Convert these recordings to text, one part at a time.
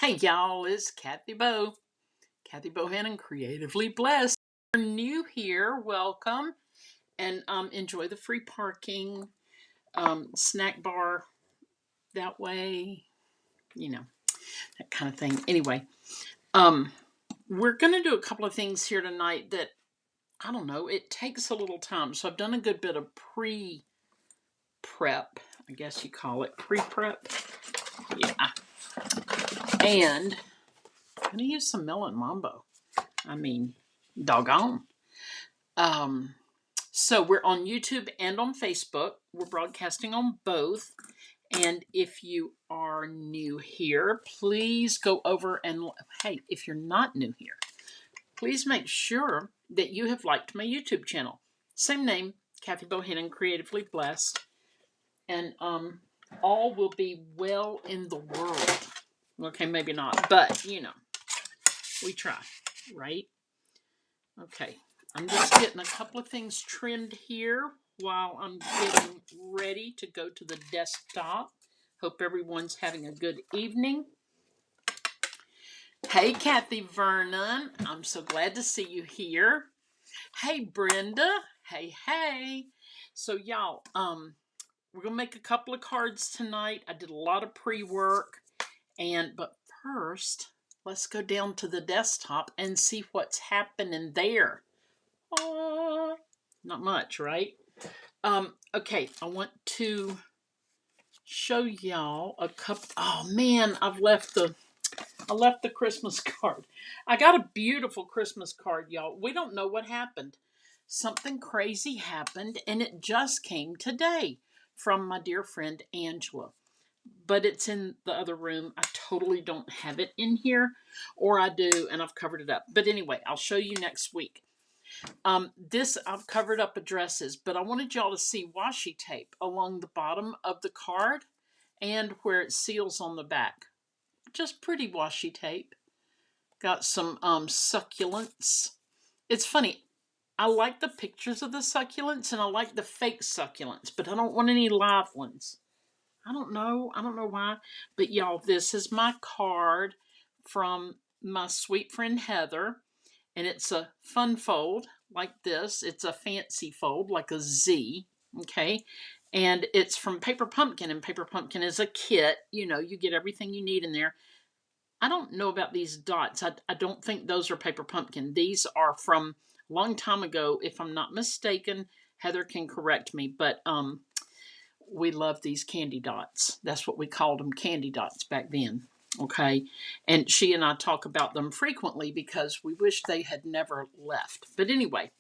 Hey y'all, it's Kathy Bow. Kathy Bohannon, Creatively Blessed. If you're new here, welcome, and enjoy the free parking, snack bar that way, you know, that kind of thing. Anyway, um, we're gonna do a couple of things here tonight that I don't know. It takes a little time, so I've done a good bit of pre-prep. I guess you call it pre-prep. Yeah, and I'm gonna use some melon mambo. I mean, doggone. Um, so we're on YouTube and on Facebook. We're broadcasting on both. And if you are new here, please go over and, hey, if you're not new here, please make sure that you have liked my YouTube channel. Same name, Kathy Bohannon, Creatively Blessed. And all will be well in the world. Okay, maybe not, but we try, right? Okay, I'm just getting a couple of things trimmed here while I'm getting ready to go to the desktop. Hope everyone's having a good evening. Hey, Kathy Vernon. I'm so glad to see you here. Hey, Brenda. Hey. So, y'all, we're gonna make a couple of cards tonight. I did a lot of pre-work, but first, let's go down to the desktop and see what's happening there. Not much, right? Okay, I want to show y'all a couple. Oh man, I left the Christmas card. I got a beautiful Christmas card, y'all. We don't know what happened. Something crazy happened, and it just came today from my dear friend Angela. But it's in the other room. I totally don't have it in here, or I do, and I've covered it up. But anyway, I'll show you next week. This I've covered up addresses, but I wanted y'all to see washi tape along the bottom of the card and where it seals on the back. Just pretty washi tape. Got some succulents. It's funny. I like the pictures of the succulents and I like the fake succulents, but I don't want any live ones. I don't know why. But y'all, this is my card from my sweet friend Heather. And it's a fun fold like this. It's a fancy fold like a Z, okay? And it's from Paper Pumpkin, and Paper Pumpkin is a kit. You get everything you need in there. I don't know about these dots. I don't think those are Paper Pumpkin. These are from a long time ago, if I'm not mistaken. Heather can correct me, but we love these candy dots. That's what we called them, candy dots back then. Okay. And she and I talk about them frequently because we wish they had never left. But anyway,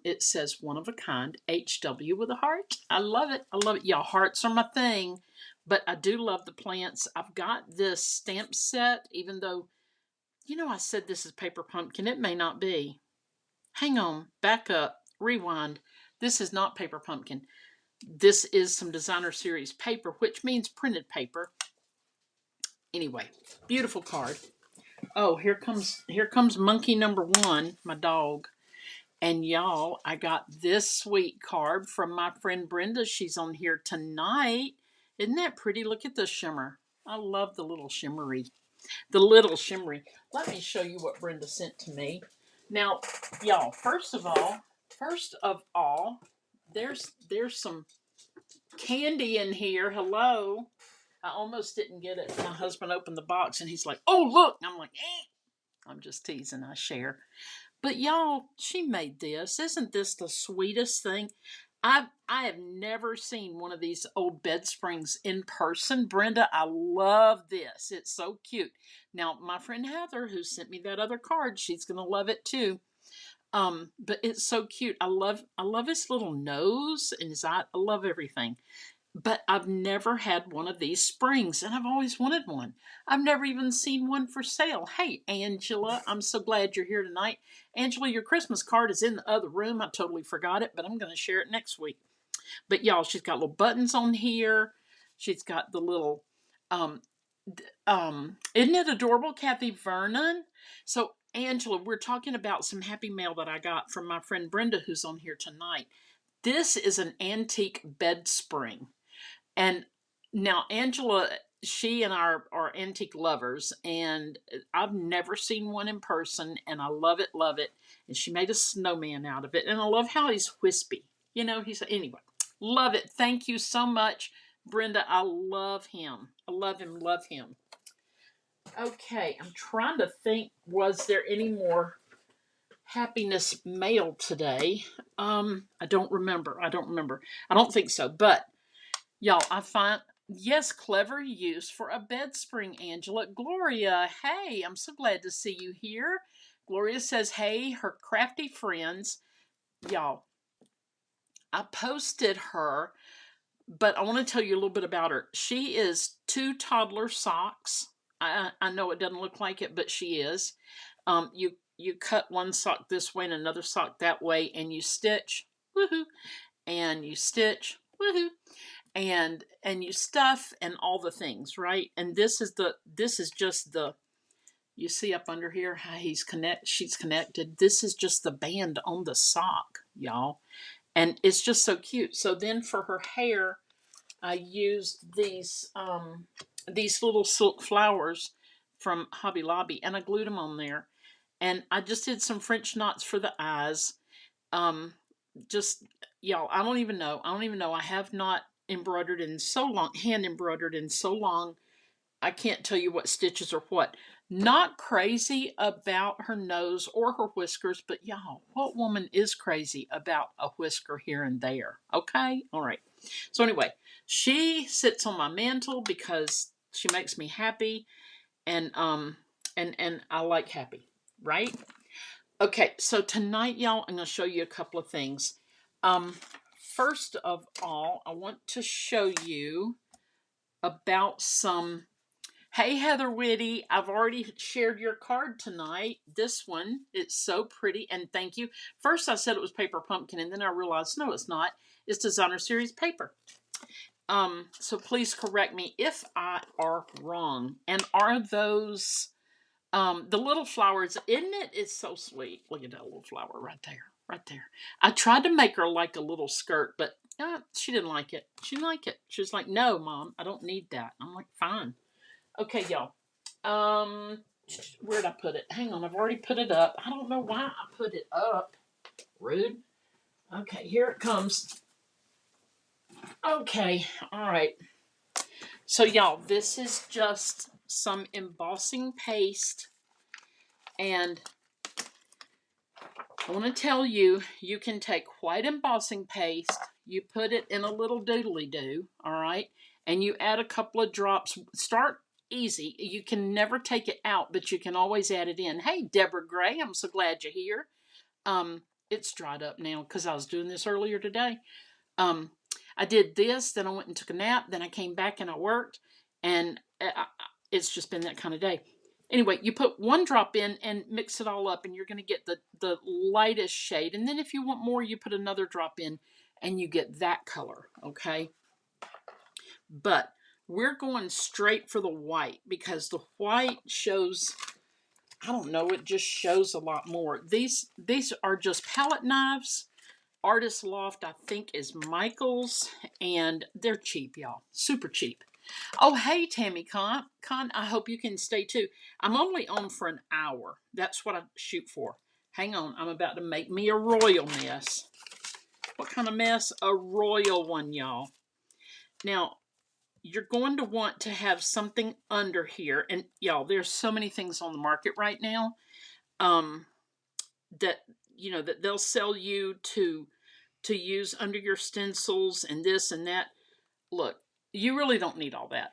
it says one of a kind, HW with a heart. I love it. Y'all, hearts are my thing. But I do love the plants. I've got this stamp set, even though, I said this is Paper Pumpkin. It may not be. Hang on. Back up. Rewind. This is not Paper Pumpkin. This is some designer series paper, which means printed paper. Anyway, beautiful card. Oh, here comes monkey number one, my dog. And y'all, I got this sweet card from my friend Brenda. She's on here tonight. Isn't that pretty? Look at the shimmer. I love the little shimmery. Let me show you what Brenda sent to me. Now, y'all, first of all, there's some candy in here. Hello. I almost didn't get it. My husband opened the box and he's like, "Oh, look." I'm like, eh. I'm just teasing. I share. But y'all, she made this. Isn't this the sweetest thing? I have never seen one of these old bed springs in person. Brenda, I love this. It's so cute. Now, my friend Heather, who sent me that other card, she's gonna love it too. But it's so cute. I love his little nose and his eye. I love everything. But I've never had one of these springs, and I've always wanted one. I've never even seen one for sale. Hey, Angela, I'm so glad you're here tonight. Angela, your Christmas card is in the other room. I totally forgot it, but I'm going to share it next week. But y'all, she's got little buttons on here. She's got the little, isn't it adorable, Kathy Vernon? So, Angela, we're talking about some happy mail that I got from my friend Brenda, who's on here tonight. This is an antique bed spring. And now Angela she and I are antique lovers, and I've never seen one in person, and I love it, love it. And she made a snowman out of it, and I love how he's wispy. You know, he's anyway. Love it. Thank you so much, Brenda. I love him. I love him. Love him. Okay, I'm trying to think. Was there any more happiness mail today? I don't remember. I don't remember. I don't think so. But y'all, I find yes, clever use for a bed spring, Angela. Gloria, hey, I'm so glad to see you here. Gloria says, hey, her crafty friends. Y'all, I posted her, but I want to tell you a little bit about her. She is two toddler socks. I know it doesn't look like it, but she is. You cut one sock this way and another sock that way, and you stitch, woohoo, and you stitch, woohoo, and you stuff and all the things, right? And this is just the, you see up under here how she's connected. This is just the band on the sock, y'all, and it's just so cute. So then for her hair, I used these little silk flowers from Hobby Lobby, and I glued them on there. And I just did some French knots for the eyes. Um, just y'all, I don't even know. I don't even know. I have not embroidered in so long, hand embroidered in so long. I can't tell you what stitches or what. Not crazy about her nose or her whiskers, but y'all, what woman is crazy about a whisker here and there? Okay? All right. So anyway, she sits on my mantle because she makes me happy, and I like happy, right? Okay, so tonight, y'all, I'm going to show you a couple of things. Um, First of all, I want to show you about some. Hey, Heather Whitty, I've already shared your card tonight. This one, it's so pretty, and thank you. First, I said it was paper pumpkin, and then I realized no, it's not. It's designer series paper. So please correct me if I are wrong. And are those the little flowers? Isn't it? It's so sweet. Look at that little flower right there, right there. I tried to make her like a little skirt, but she didn't like it. She didn't like it. She was like, "No, Mom, I don't need that." I'm like, "Fine." Okay, y'all. Um, where'd I put it? Hang on, I've already put it up. I don't know why I put it up. Rude. Okay, here it comes. Okay, all right. So, y'all, this is just some embossing paste, and I want to tell you, you can take white embossing paste, you put it in a little doodly doo, all right, and you add a couple of drops. Start easy. You can never take it out, but you can always add it in. Hey, Deborah Gray, I'm so glad you're here. It's dried up now because I was doing this earlier today. Um, I did this, then I went and took a nap, then I came back and I worked, and it's just been that kind of day. Anyway, you put one drop in and mix it all up, and you're going to get the lightest shade. And then if you want more, you put another drop in, and you get that color, okay? But we're going straight for the white because the white shows, I don't know, it just shows a lot more. These are just palette knives. Artist Loft, I think, is Michael's, and they're cheap, y'all. Super cheap. Oh, hey, Tammy Con, I hope you can stay too. I'm only on for an hour. That's what I shoot for. Hang on, I'm about to make me a royal mess. What kind of mess? A royal one, y'all. Now, you're going to want to have something under here, and y'all, there's so many things on the market right now, um, that that they'll sell you to use under your stencils and this and that. Look, you really don't need all that.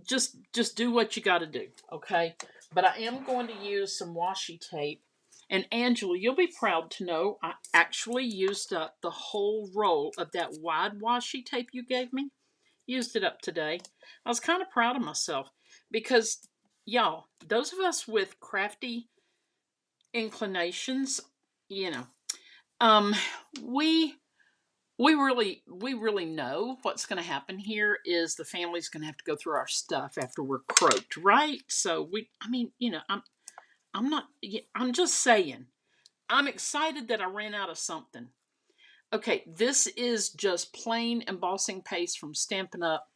Just do what you got to do, okay? But I am going to use some washi tape. And Angela, you'll be proud to know I actually used up the whole roll of that wide washi tape you gave me. Used it up today. I was kind of proud of myself because, y'all, those of us with crafty inclinations, you know, um, we we really know what's going to happen here is the family's going to have to go through our stuff after we're croaked, right? So I mean, I'm not, I'm just saying, I'm excited that I ran out of something. Okay, this is just plain embossing paste from Stampin' Up.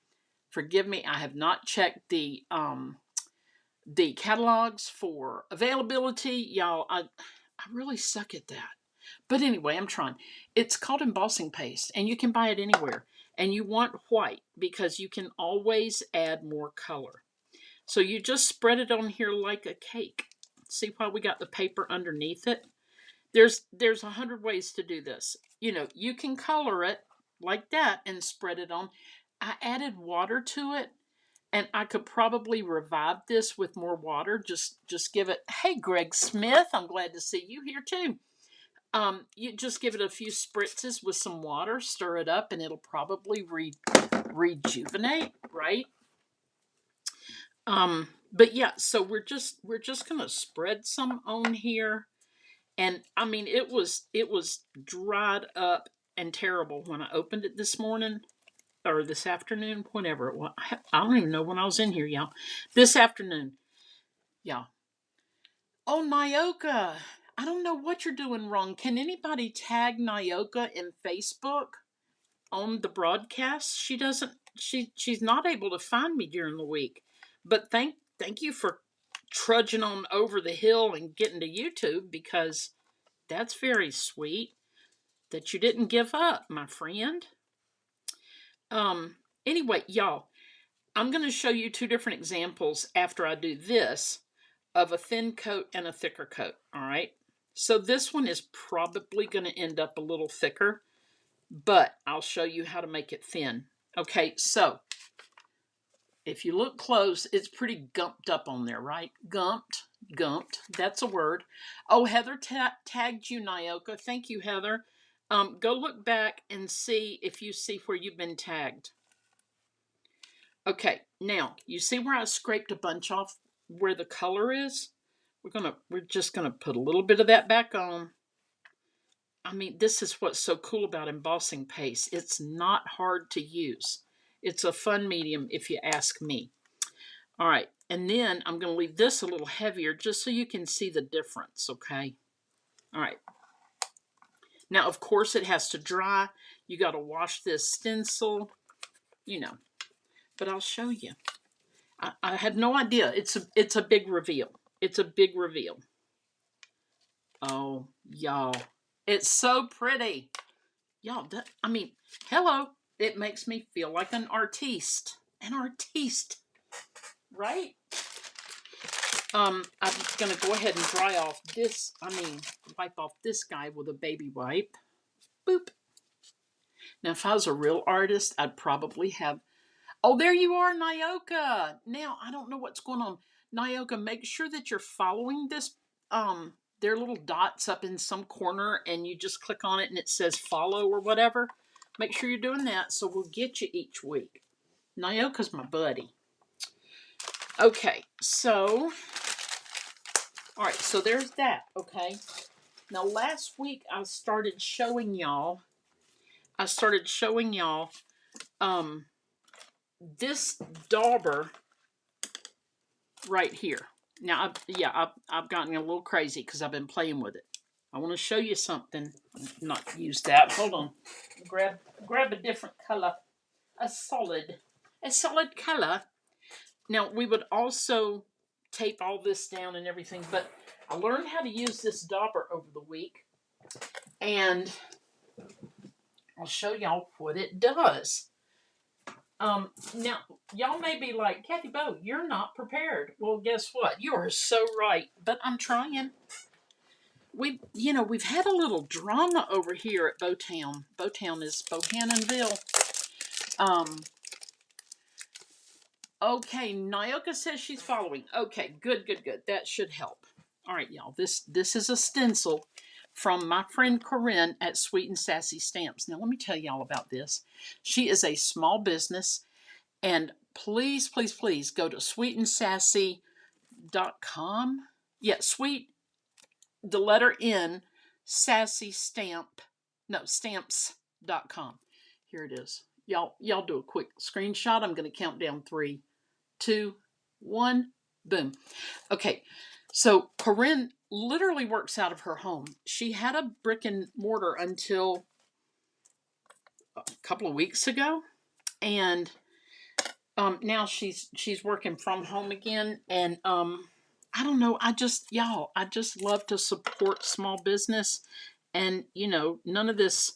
Forgive me, I have not checked the catalogs for availability. Y'all, I really suck at that. But anyway, I'm trying. It's called embossing paste, and you can buy it anywhere. And you want white because you can always add more color. So you just spread it on here like a cake. See why we got the paper underneath it? There's 100 ways to do this. You know, you can color it like that and spread it on. I added water to it, and I could probably revive this with more water. Just give it. Hey, Greg Smith, I'm glad to see you here too. You just give it a few spritzes with some water, stir it up, and it'll probably rejuvenate, right? But yeah, so we're just gonna spread some on here, and I mean it was dried up and terrible when I opened it this morning or this afternoon, whenever it was. I don't even know when I was in here, y'all. This afternoon, y'all. Oh, Nyoka, I don't know what you're doing wrong. Can anybody tag Nyoka in Facebook on the broadcast? She doesn't. She's not able to find me during the week. But thank you for trudging on over the hill and getting to YouTube, because that's very sweet that you didn't give up, my friend. Anyway, y'all, I'm going to show you two different examples after I do this of a thin coat and a thicker coat. All right. So this one is probably going to end up a little thicker, but I'll show you how to make it thin. Okay. So if you look close, it's pretty gumped up on there, right? Gumped. That's a word. Oh, Heather tagged you, Nyoka. Thank you, Heather. Go look back and see if you see where you've been tagged. Okay, now you see where I scraped a bunch off where the color is? We're just gonna put a little bit of that back on. I mean, this is what's so cool about embossing paste. It's not hard to use. It's a fun medium if you ask me. All right, and then I'm going to leave this a little heavier just so you can see the difference, okay? All right. Now, of course, it has to dry. You got to wash this stencil, you know, but I'll show you. I had no idea. It's a big reveal. It's a big reveal. Oh, y'all. It's so pretty. Y'all, I mean, hello. It makes me feel like an artiste. An artiste. Right? I'm going to go ahead and wipe off this guy with a baby wipe. Boop. Now, if I was a real artist, I'd probably have... Oh, there you are, Nyoka. Now, I don't know what's going on. Nyoka, make sure that you're following this. There are little dots up in some corner, and you just click on it, and it says follow or whatever. Make sure you're doing that, so we'll get you each week. Nyoka's my buddy. Okay, so... All right, so there's that, okay? Now, last week, I started showing y'all this dauber right here. Now, I've gotten a little crazy because I've been playing with it. I want to show you something. Not use that. Hold on. Grab a different color. A solid color. Now, we would also tape all this down and everything, but I learned how to use this dauber over the week, and I'll show y'all what it does. Now, y'all may be like, Kathy Bowe, you're not prepared. Well, guess what? You are so right, but I'm trying. We've had a little drama over here at Bowtown. Bowtown is Bohannonville. Okay, Nyoka says she's following. Okay, good. That should help. All right, y'all. This is a stencil from my friend Corinne at Sweet and Sassy Stamps. Now, let me tell y'all about this. She is a small business, and please go to sweetandsassy.com. Yeah, sweet, the letter N, sassy stamp, no, stamps.com. Here it is. Y'all do a quick screenshot. I'm going to count down 3, 2, 1, boom. Okay, so Corinne literally works out of her home. She had a brick and mortar until a couple of weeks ago, and Now she's working from home again, and I don't know. I just love to support small business, and none of this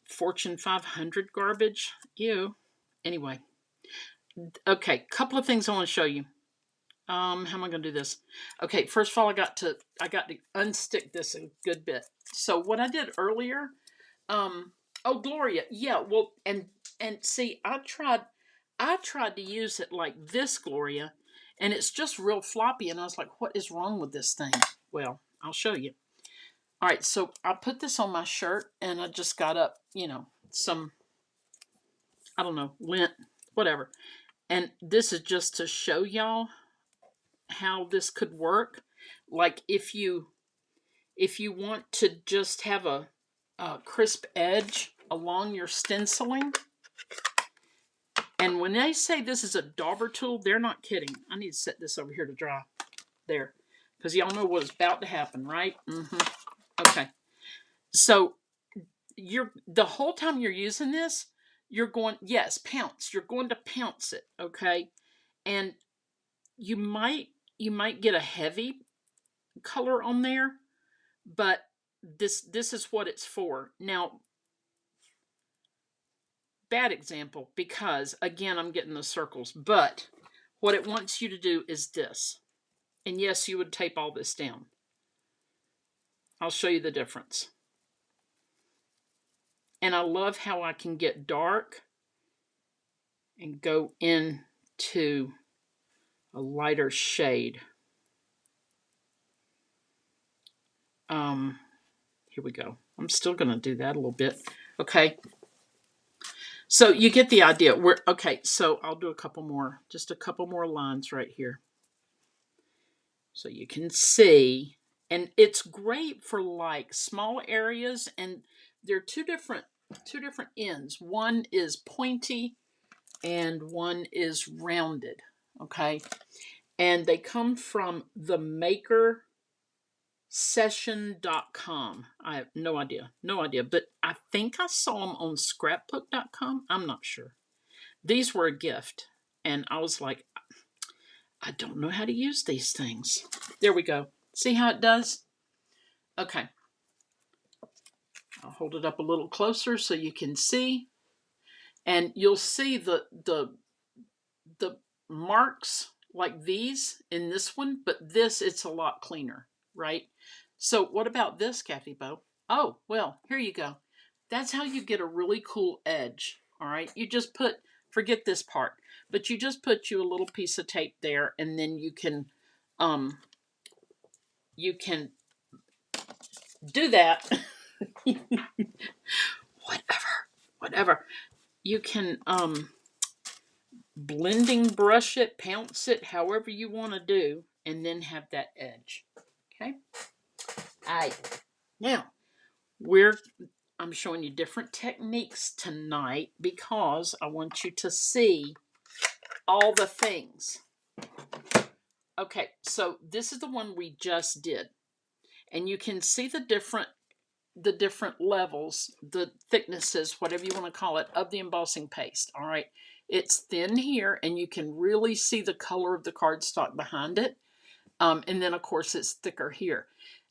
Fortune 500 garbage. Ew. Anyway, okay. Couple of things I want to show you. How am I going to do this? Okay, first of all, I got to unstick this a good bit. So what I did earlier, oh Gloria, yeah, well, and see, I tried to use it like this, Gloria, and it's just real floppy, and I was like, what is wrong with this thing? Well, I'll show you. All right, so I put this on my shirt, and I just got up, some, I don't know, lint, whatever. And this is just to show y'all how this could work. Like if you want to just have a crisp edge along your stenciling. And when they say this is a dauber tool, they're not kidding. I need to set this over here to dry. There. Because y'all know what's about to happen, right? Okay. So the whole time you're using this, you're going, yes, pounce. You're going to pounce it, okay? And you might get a heavy color on there, but this is what it's for. Now, bad example, because again I'm getting the circles, but what it wants you to do is this. And yes, you would tape all this down. I'll show you the difference. And I love how I can get dark and go into a lighter shade. Here we go. I'm still going to do that a little bit. Okay. So you get the idea. Okay, so I'll do just a couple more lines right here. So you can see, and it's great for like small areas, and there are two different ends. One is pointy and one is rounded, okay? And they come from the makersession.com. I have no idea, but I think I saw them on scrapbook.com. I'm not sure. These were a gift, and I was like, I don't know how to use these things. There we go. See how it does? Okay. I'll hold it up a little closer so you can see. And you'll see the marks like these in this one, but this, it's a lot cleaner, right? So what about this, Kathy Bo? Oh, well, here you go. That's how you get a really cool edge, all right? You just forget this part, but you just put you a little piece of tape there, and then you can do that. Whatever. You can blending brush it, pounce it, however you want to do, and then have that edge. Okay? All right. Now, I'm showing you different techniques tonight because I want you to see all the things. Okay, so this is the one we just did. And you can see the different levels, the thicknesses, whatever you want to call it, of the embossing paste. All right. It's thin here, and you can really see the color of the cardstock behind it. And then, of course, it's thicker here.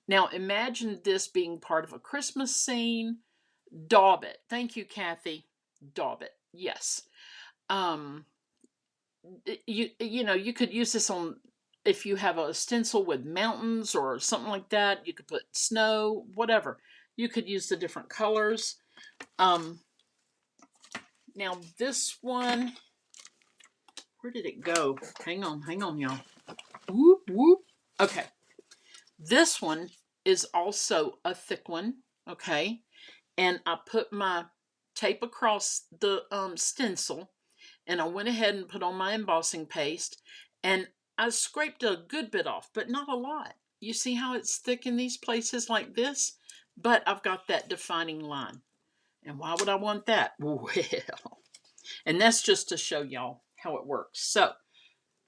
Now, imagine this being part of a Christmas scene. Daub it. Thank you, Kathy. Daub it. Yes. You could use this on, if you have a stencil with mountains or something like that. You could put snow, whatever. You could use the different colors. Now this one, where did it go? Hang on, y'all. Whoop, whoop. Okay. This one is also a thick one, okay? And I put my tape across the stencil, and I went ahead and put on my embossing paste, and I scraped a good bit off, but not a lot. You see how it's thick in these places like this? But I've got that defining line. And why would I want that? Well, and that's just to show y'all how it works. So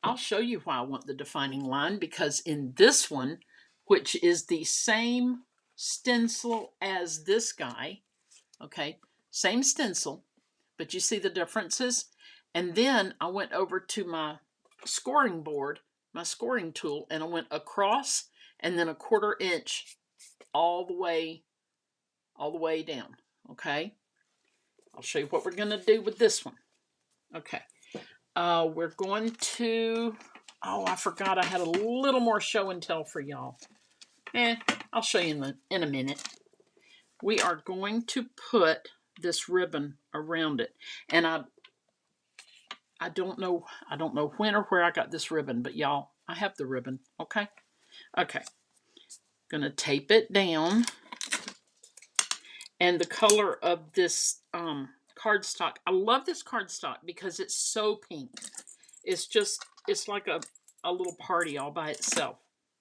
I'll show you why I want the defining line, because in this one, which is the same stencil as this guy, okay, same stencil, but you see the differences? And then I went over to my scoring board, my scoring tool, and I went across and then a 1/4 inch all the way down. Okay. I'll show you what we're going to do with this one. Okay. We're going to, oh, I forgot I had a little more show and tell for y'all. I'll show you in a minute. We are going to put this ribbon around it. And I don't know when or where I got this ribbon, but y'all, I have the ribbon, okay? Okay. Gonna tape it down. And the color of this cardstock, I love this cardstock because it's so pink. It's like a little party all by itself,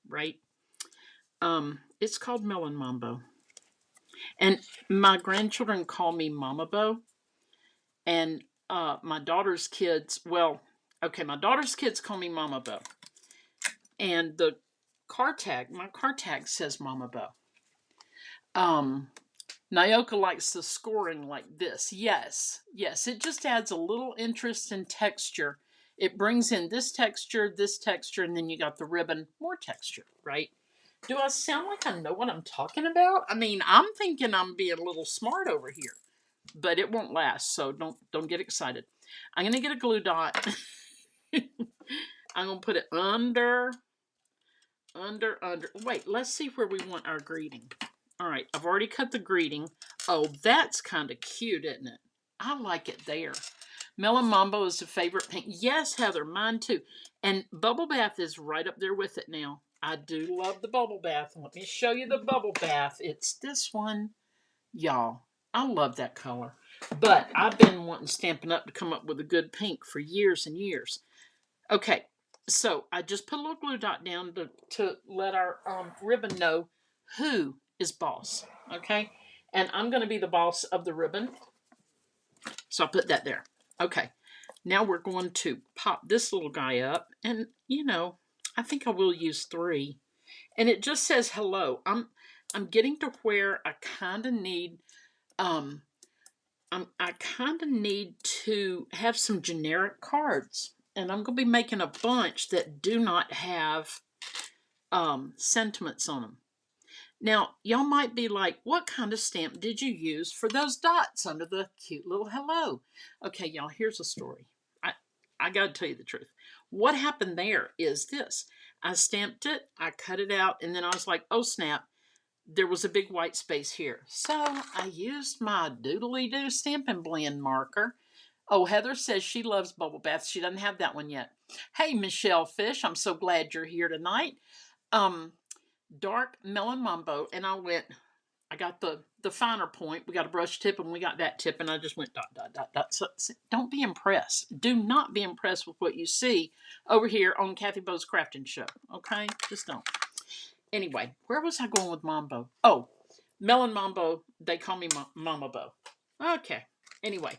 right? It's called Melon Mambo. And my grandchildren call me Mama Bo. And my daughter's kids, my daughter's kids call me Mama Bo. And my car tag says Mama Bo. Nyoka likes the scoring like this. Yes, it just adds a little interest and texture. It brings in this texture, and then you got the ribbon, more texture, right? Do I sound like I know what I'm talking about? I mean, I'm thinking I'm being a little smart over here, but it won't last, so don't get excited. I'm gonna get a glue dot. I'm gonna put it under. Wait, let's see where we want our greeting. All right, I've already cut the greeting. Oh, that's kind of cute, isn't it? I like it there. Melon Mambo is a favorite pink. Yes, Heather, mine too. And Bubble Bath is right up there with it now. I do love the Bubble Bath. Let me show you the Bubble Bath. It's this one. Y'all, I love that color. But I've been wanting Stampin' Up! To come up with a good pink for years and years. Okay, so I just put a little glue dot down to let our ribbon know who is boss. Okay, and I'm going to be the boss of the ribbon. So I'll put that there. Okay, now we're going to pop this little guy up. And, I think I will use 3. And it just says hello. I'm getting to where I kind of need... I kind of need to have some generic cards. And I'm going to be making a bunch that do not have sentiments on them. Now, y'all might be like, what kind of stamp did you use for those dots under the cute little hello? Okay, y'all, here's a story. I got to tell you the truth. What happened there is this. I stamped it, I cut it out, and then I was like, oh, snap. There was a big white space here. So I used my Doodly-Doo Stampin' Blend marker. Oh, Heather says she loves Bubble Bath. She doesn't have that one yet. Hey, Michelle Fish, I'm so glad you're here tonight. Dark Melon Mambo, and I got the finer point. We got a brush tip, and we got that tip, and I just went dot, dot, dot, dot. So, don't be impressed. Do not be impressed with what you see over here on Kathy Bo's Crafting Show, okay? Just don't. Anyway, where was I going with Mambo? Oh, Melon Mambo. They call me Mama Bo. Okay. Anyway.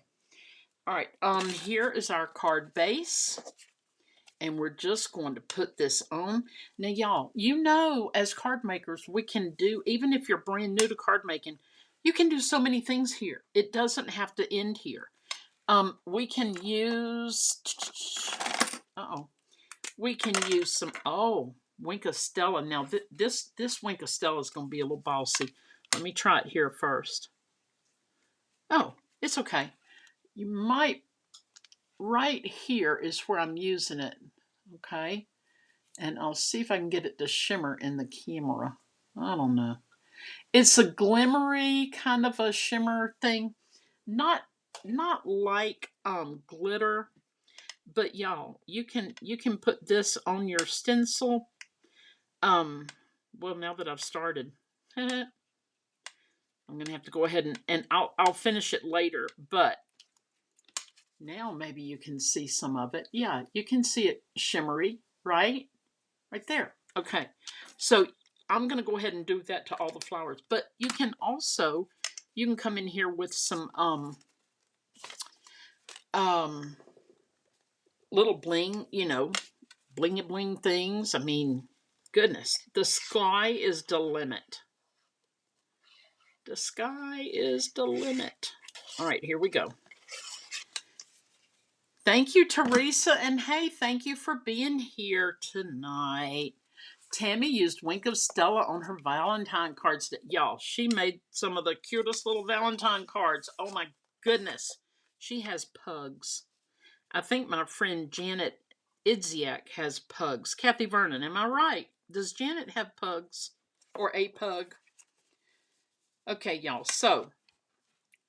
All right. Here is our card base. And we're just going to put this on. Now, y'all, as card makers, we can do, even if you're brand new to card making, you can do so many things here. It doesn't have to end here. We can use, we can use some, Wink of Stella. Now, this Wink of Stella is going to be a little bossy. Let me try it here first. Oh, it's okay. You might, right here is where I'm using it. Okay. And I'll see if I can get it to shimmer in the camera. I don't know. It's a glimmery kind of a shimmer thing. Not like glitter. But y'all, you can put this on your stencil. Well, now that I've started, I'm gonna have to go ahead and I'll finish it later. But now maybe you can see some of it. Yeah, you can see it shimmery, right? Right there. Okay, so I'm gonna go ahead and do that to all the flowers. But you can also, you can come in here with some little bling, bling things. I mean, goodness, the sky is the limit. The sky is the limit. All right, here we go. Thank you, Teresa. And hey, thank you for being here tonight. Tammy used Wink of Stella on her Valentine cards. Y'all, she made some of the cutest little Valentine cards. Oh my goodness. She has pugs. I think my friend Janet Idziak has pugs. Kathy Vernon, am I right? Does Janet have pugs? Or a pug? Okay, y'all. So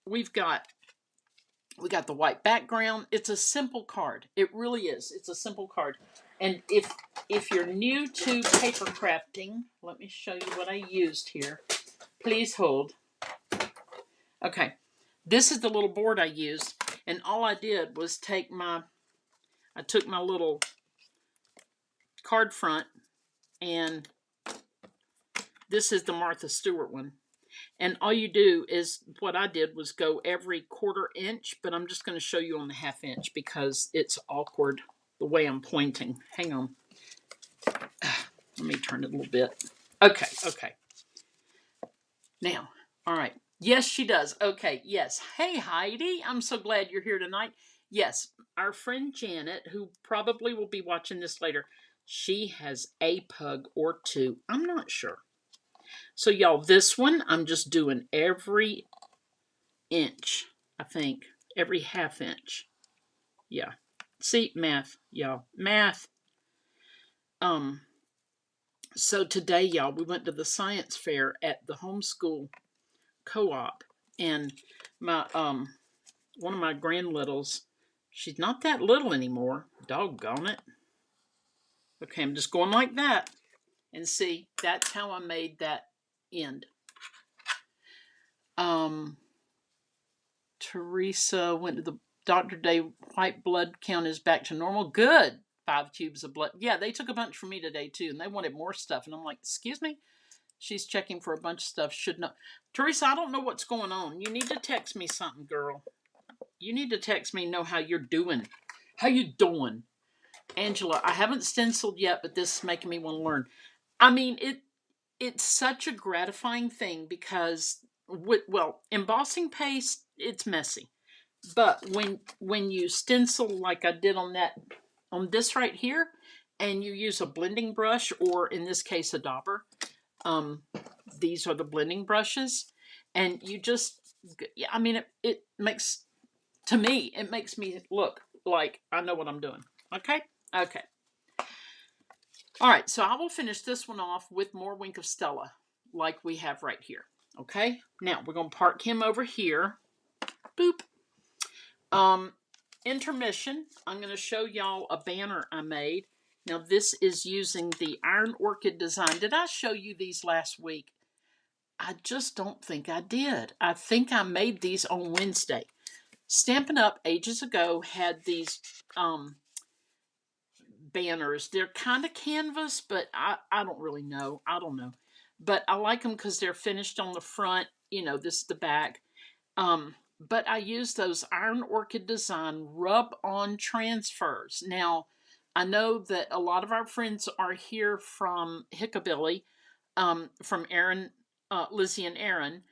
we've got the white background. It's a simple card. It really is. It's a simple card. And if you're new to paper crafting, let me show you what I used here. Please hold. Okay. This is the little board I used. And all I did was I took my little card front, and this is the Martha Stewart one. And all you do is, what I did was go every 1/4 inch, but I'm just going to show you on the 1/2 inch because it's awkward the way I'm pointing. Hang on. Let me turn it a little bit. Okay. Now, all right. Yes, she does. Okay, yes. Hey, Heidi. I'm so glad you're here tonight. Yes, our friend Janet, who probably will be watching this later, she has a pug or two. I'm not sure. So, y'all, this one, I'm just doing every inch, I think. Every 1/2 inch. Yeah. See, math, y'all. Math. So today, y'all, we went to the science fair at the homeschool co-op, and my one of my grand littles, she's not that little anymore. Doggone it. Okay, I'm just going like that, and see, that's how I made that end. Teresa went to the doctor today. White blood count is back to normal. Good. 5 tubes of blood. Yeah, they took a bunch from me today too, and they wanted more stuff. And I'm like, excuse me? She's checking for a bunch of stuff. Should know. Teresa, I don't know what's going on. You need to text me something, girl. You need to text me, know how you're doing. How you doing? Angela, I haven't stenciled yet, but this is making me want to learn. I mean, it's such a gratifying thing because, embossing paste, it's messy. But when you stencil like I did on this right here, and you use a blending brush, or in this case a dauber, these are the blending brushes, and you just, I mean, it makes, to me, it makes me look like I know what I'm doing. Okay. All right, so I will finish this one off with more Wink of Stella like we have right here. Okay, now we're going to park him over here. Boop. Intermission, I'm going to show y'all a banner I made. Now this is using the Iron Orchid design. Did I show you these last week? I just don't think I did. I think I made these on Wednesday. Stampin' Up! Ages ago had these banners. They're kind of canvas, but I don't really know. I don't know. But I like them because they're finished on the front. You know, this is the back. But I use those Iron Orchid design rub-on transfers. Now, I know that a lot of our friends are here from Hickabilly, from Aaron, Lizzie and Aaron,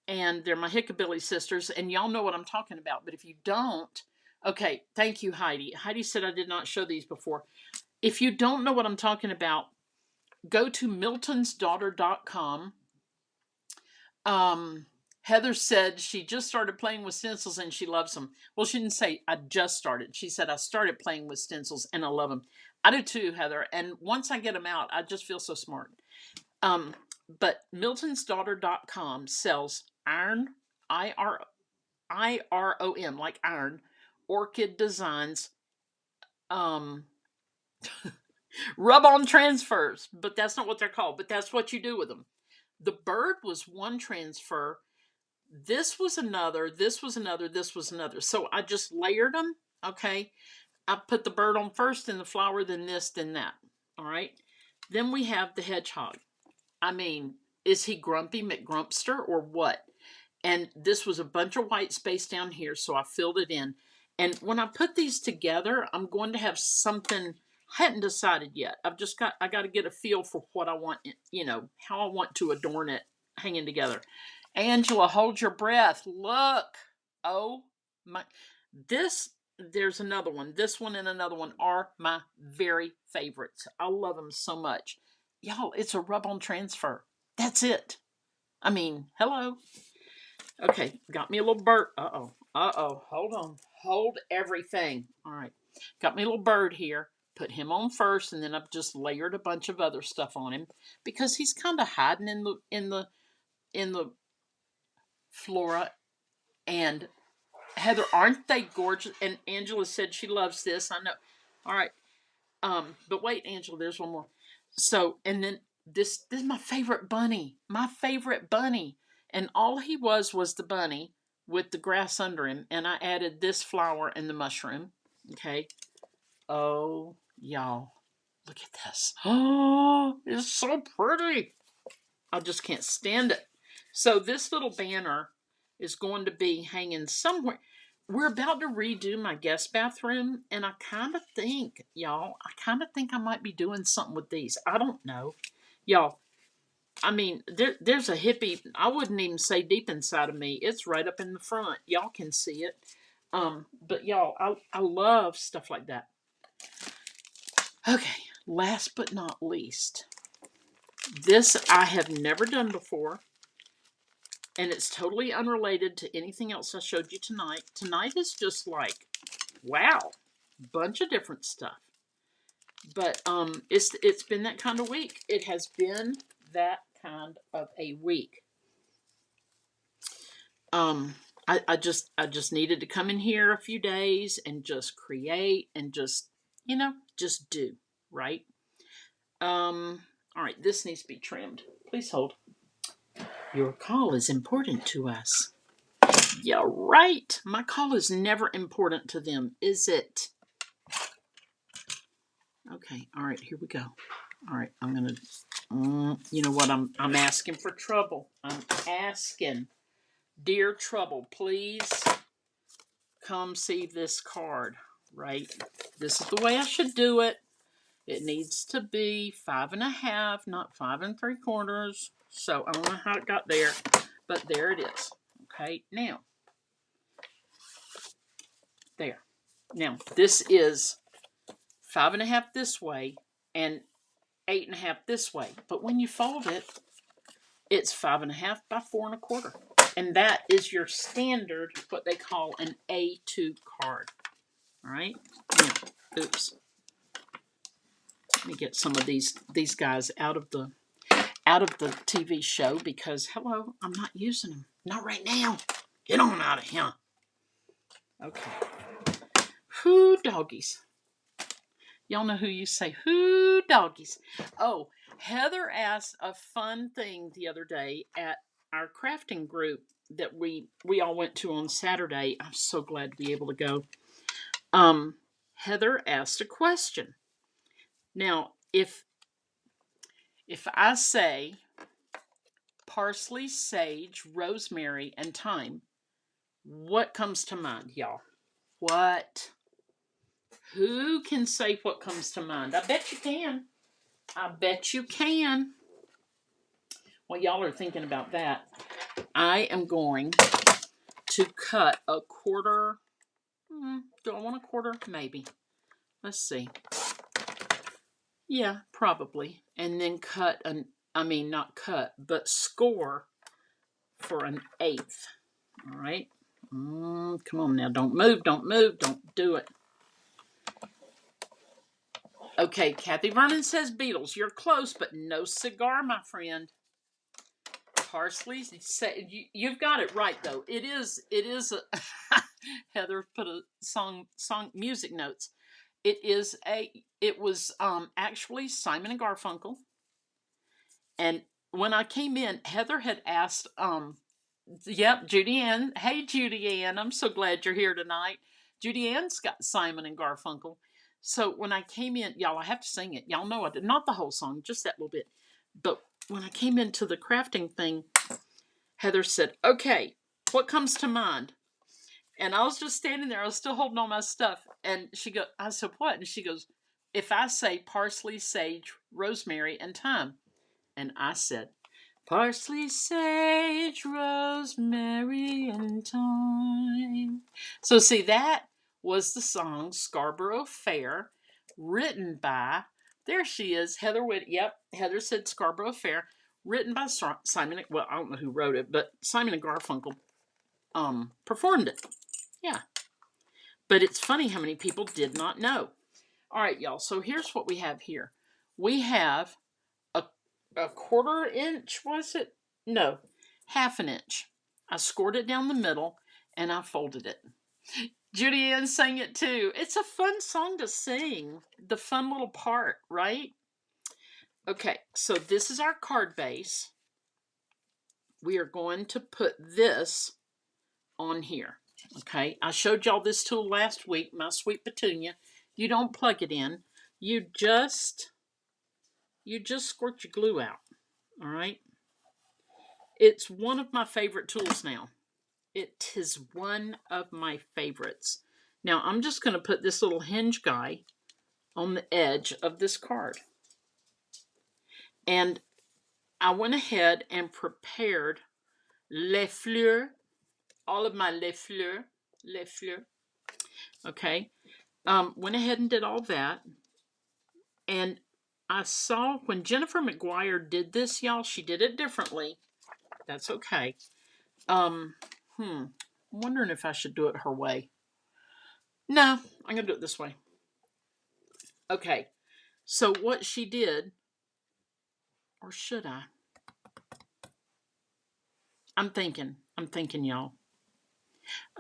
and they're my Hickabilly sisters, and y'all know what I'm talking about. But if you don't, okay, thank you, Heidi. Heidi said I did not show these before. If you don't know what I'm talking about, go to miltonsdaughter.com. Heather said she just started playing with stencils and she loves them. Well, she didn't say I just started. She said I started playing with stencils and I love them. I do too, Heather. And once I get them out, I just feel so smart. But miltonsdaughter.com sells iron, IRON, like iron, orchid designs, rub-on transfers. But that's not what they're called. But that's what you do with them. The bird was one transfer. This was another, this was another, this was another. So I just layered them, okay? I put the bird on first, then the flower, then this, then that, all right? Then we have the hedgehog. I mean, is he Grumpy McGrumpster or what? And this was a bunch of white space down here, so I filled it in. And when I put these together, I'm going to have something, I hadn't decided yet. I got to get a feel for what I want, you know, how I want to adorn it hanging together. Angela, hold your breath. Look. Oh my. This there's another one. This one and another one are my very favorites. I love them so much. Y'all, it's a rub-on transfer. That's it. I mean, hello. Okay, got me a little bird. Uh-oh. Uh-oh. Hold on. Hold everything. All right. Got me a little bird here. Put him on first, and then I've just layered a bunch of other stuff on him because he's kind of hiding in the flora. And Heather, aren't they gorgeous? And Angela said she loves this. I know. All right. But wait, Angela, there's one more. So, and then this is my favorite bunny. My favorite bunny. And all he was the bunny with the grass under him. And I added this flower and the mushroom. Okay. Oh, y'all. Look at this. Oh, it's so pretty. I just can't stand it. So this little banner is going to be hanging somewhere. We're about to redo my guest bathroom, and I kind of think, y'all, I might be doing something with these. I don't know. Y'all, I mean, there's a hippie, I wouldn't even say deep inside of me. It's right up in the front. Y'all can see it. But y'all, I love stuff like that. Okay, last but not least, this I have never done before. And it's totally unrelated to anything else I showed you tonight. Tonight is just like, wow, bunch of different stuff. But it's been that kind of week. It has been that kind of a week. I just needed to come in here a few days and just create and just do, right? All right, this needs to be trimmed. Please hold. Your call is important to us. Yeah, right. My call is never important to them, is it? Okay. All right. Here we go. All right. I'm gonna. You know what? I'm asking for trouble. I'm asking, dear trouble, please come see this card. Right. This is the way I should do it. It needs to be 5.5, not 5 3/4. So I don't know how it got there, but there it is. Okay. Now, there. Now this is 5.5 this way and 8.5 this way. But when you fold it, it's 5.5 by 4.25. And that is your standard, what they call an A2 card. All right. Now, oops. Let me get some of these guys out of the TV show because hello, I'm not using them. Not right now. Get on out of here. Okay. Whoo, doggies. Y'all know who you say, who doggies. Oh, Heather asked a fun thing the other day at our crafting group that we all went to on Saturday. I'm so glad to be able to go. Heather asked a question. Now, if I say parsley, sage, rosemary, and thyme, what comes to mind, y'all? What? Who can say what comes to mind? I bet you can. I bet you can. While y'all are thinking about that, I am going to cut a quarter. Do I want a quarter? Maybe. Let's see. Yeah, probably. And then not cut, but score for an eighth. All right. Come on now. Don't move. Don't move. Don't do it. Okay, Kathy Vernon says Beatles. You're close, but no cigar, my friend. Parsley. You've got it right though. It is a Heather put a song music notes. It was actually Simon and Garfunkel. And when I came in, Heather had asked yep, Judy Ann. Hey Judy Ann, I'm so glad you're here tonight. Judy Ann's got Simon and Garfunkel. So when I came in, y'all, I have to sing it. Y'all know I did not the whole song, just that little bit. But when I came into the crafting thing, Heather said, okay, what comes to mind? And I was just standing there. I was still holding all my stuff. And I said, what? And she goes, if I say parsley, sage, rosemary, and thyme. And I said, parsley, sage, rosemary, and thyme. So see, that was the song Scarborough Fair, written by, there she is, Heather Witt. Yep, Heather said Scarborough Fair, written by Simon. Well, I don't know who wrote it, but Simon and Garfunkel performed it. Yeah. But it's funny how many people did not know. All right, y'all. So here's what we have here. We have a quarter inch, was it? No, half an inch. I scored it down the middle and I folded it. Judy Ann sang it too. It's a fun song to sing. The fun little part, right? Okay, so this is our card base. We are going to put this on here. Okay, I showed y'all this tool last week, my sweet petunia. You don't plug it in. You just squirt your glue out. All right. It's one of my favorite tools now. It is one of my favorites. Now I'm just going to put this little hinge guy on the edge of this card. And I went ahead and prepared les fleurs, all of my les fleurs. Okay. Went ahead and did all that. And I saw when Jennifer McGuire did this, y'all, she did it differently. That's okay. I'm wondering if I should do it her way. No, I'm going to do it this way. Okay. So what she did, or should I? I'm thinking, y'all.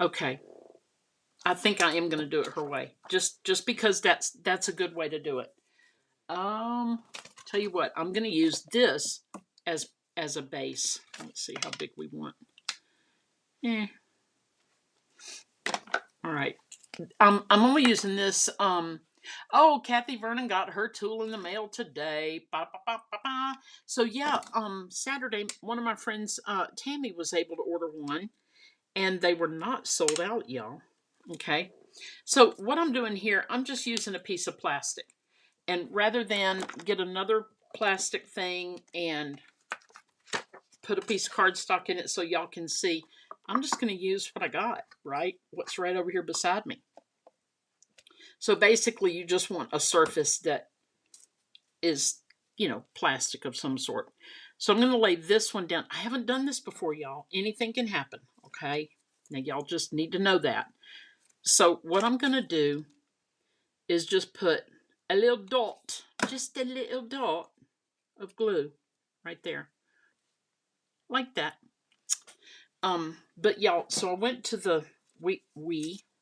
Okay. I think I am going to do it her way. Just because that's a good way to do it. Tell you what, I'm going to use this as a base. Let's see how big we want. All right. I'm only using this. Oh, Kathy Vernon got her tool in the mail today. Ba, ba, ba, ba, ba. So yeah, Saturday, one of my friends, Tammy, was able to order one, and they were not sold out, y'all. Okay. So what I'm doing here, I'm just using a piece of plastic, and rather than get another plastic thing and put a piece of cardstock in it so y'all can see, I'm just going to use what I got, right? What's right over here beside me. So basically, you just want a surface that is, plastic of some sort. So I'm going to lay this one down. I haven't done this before, y'all. Anything can happen, okay? Now, y'all just need to know that. So what I'm going to do is just put a little dot, just a little dot of glue right there. Like that. But y'all, so I went to the, we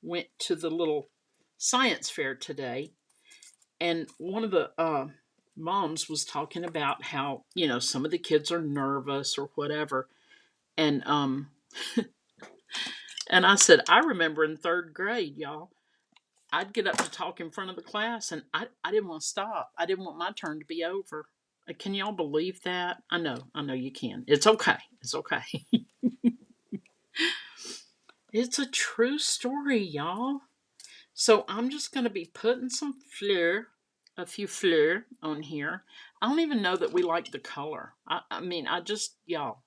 went to the little science fair today, and one of the moms was talking about how, some of the kids are nervous or whatever. And and I said, I remember in 3rd grade, y'all, I'd get up to talk in front of the class, and I didn't want to stop. I didn't want my turn to be over. Can y'all believe that? I know you can. It's okay. It's okay. It's a true story, y'all. So I'm just going to be putting a few fleur on here. I don't even know that we like the color. I mean, y'all,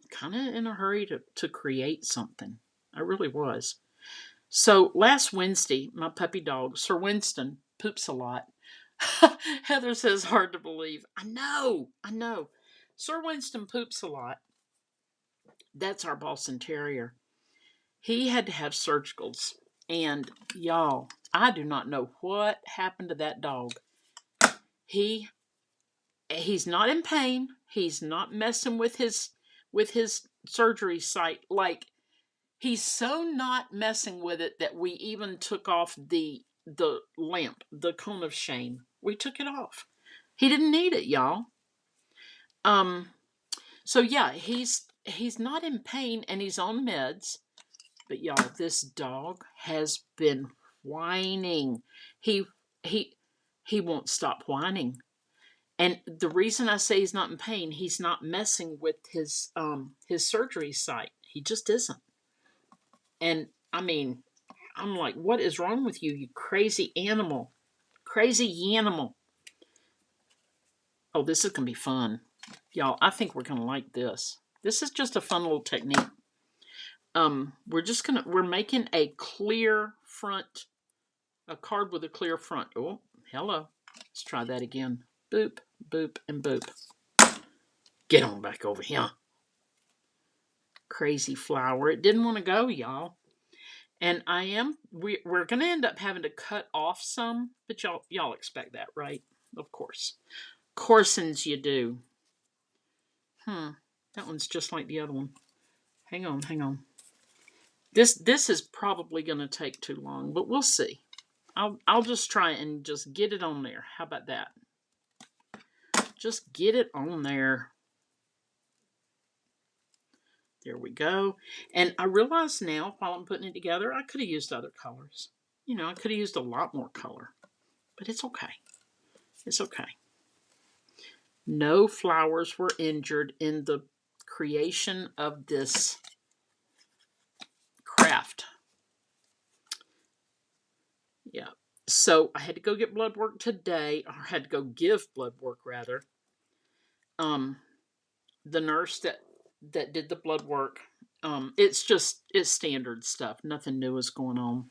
kind of in a hurry to create something. I really was. So last Wednesday, my puppy dog, Sir Winston, poops a lot. Heather says hard to believe. I know. Sir Winston poops a lot. That's our Boston Terrier. He had to have surgicals. And y'all, I do not know what happened to that dog. He's not in pain. He's not messing with his surgery site. Like, he's so not messing with it that we even took off the lamp, the cone of shame. We took it off. He didn't need it, y'all. So yeah, he's not in pain and he's on meds. But y'all, this dog has been whining. He won't stop whining. And the reason I say he's not in pain, he's not messing with his surgery site. He just isn't. And I mean, I'm like, what is wrong with you, you crazy animal? Crazy animal. Oh, this is going to be fun. Y'all, I think we're going to like this. This is just a fun little technique. We're making a clear front, a card with a clear front. Oh, hello. Let's try that again. Boop, boop, and boop. Get on back over here. Crazy flower. It didn't want to go, y'all. And we're going to end up having to cut off some, but y'all expect that, right? Of course. Corsins you do. That one's just like the other one. Hang on. This is probably going to take too long, but we'll see. I'll just try and just get it on there. How about that? Just get it on there. There we go. And I realize now, while I'm putting it together, I could have used other colors. I could have used a lot more color. But it's okay. It's okay. No flowers were injured in the creation of this craft. Yeah. So I had to go get blood work today, or had to go give blood work rather. The nurse that did the blood work, it's standard stuff. Nothing new is going on.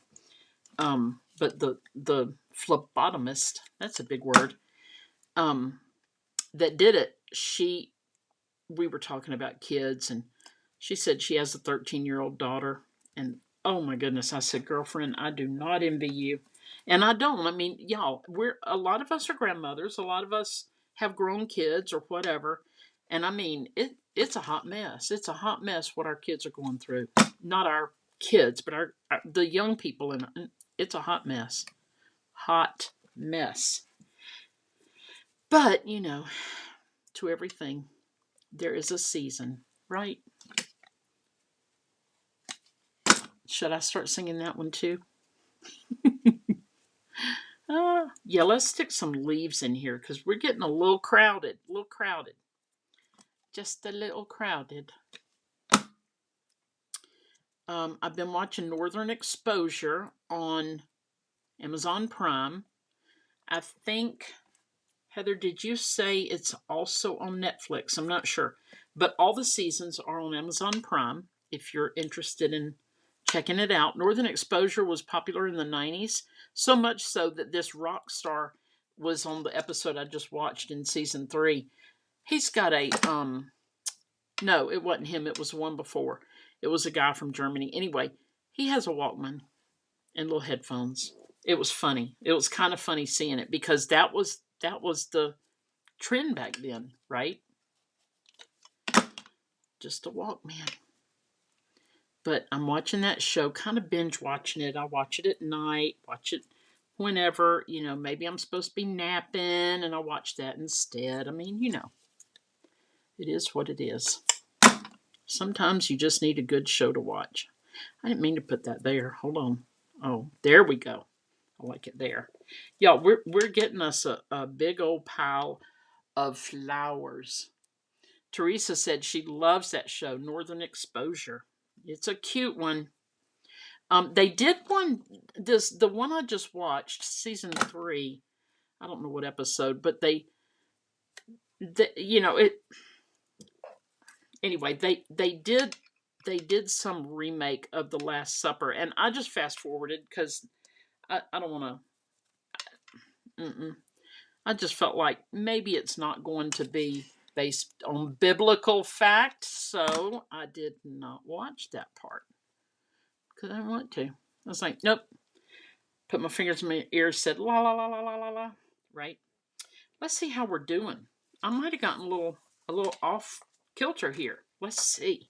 But the phlebotomist, that's a big word, that did it, we were talking about kids, and she said she has a 13-year-old daughter, and oh my goodness, I said, girlfriend, I do not envy you. And I don't. I mean, y'all, a lot of us are grandmothers, a lot of us have grown kids or whatever, and I mean, it's a hot mess. It's a hot mess what our kids are going through. Not our kids, but the young people in it. It's a hot mess. Hot mess. But, to everything, there is a season, right? Should I start singing that one too? Yeah, let's stick some leaves in here because we're getting a little crowded. Just a little crowded. I've been watching Northern Exposure on Amazon Prime. I think, Heather, did you say it's also on Netflix? I'm not sure. But all the seasons are on Amazon Prime if you're interested in checking it out. Northern Exposure was popular in the 90s, so much so that this rock star was on the episode I just watched in season 3. He's got a, no, it wasn't him. It was one before. It was a guy from Germany. Anyway, he has a Walkman and little headphones. It was funny. It was kind of funny seeing it because that was the trend back then, right? Just a Walkman. But I'm watching that show, kind of binge watching it. I watch it at night, watch it whenever, maybe I'm supposed to be napping and I watch that instead. I mean, it is what it is. Sometimes you just need a good show to watch. I didn't mean to put that there. Hold on. Oh, there we go. I like it there. Y'all, we're getting us a big old pile of flowers. Teresa said she loves that show, Northern Exposure. It's a cute one. They did the one I just watched, season 3. I don't know what episode, but anyway, they did some remake of The Last Supper, and I just fast forwarded because I don't want to. I just felt like maybe it's not going to be based on biblical fact, so I did not watch that part because I didn't want to. I was like, nope. Put my fingers in my ears, said la la la la la la la. Right. Let's see how we're doing. I might have gotten a little off kilter here. Let's see.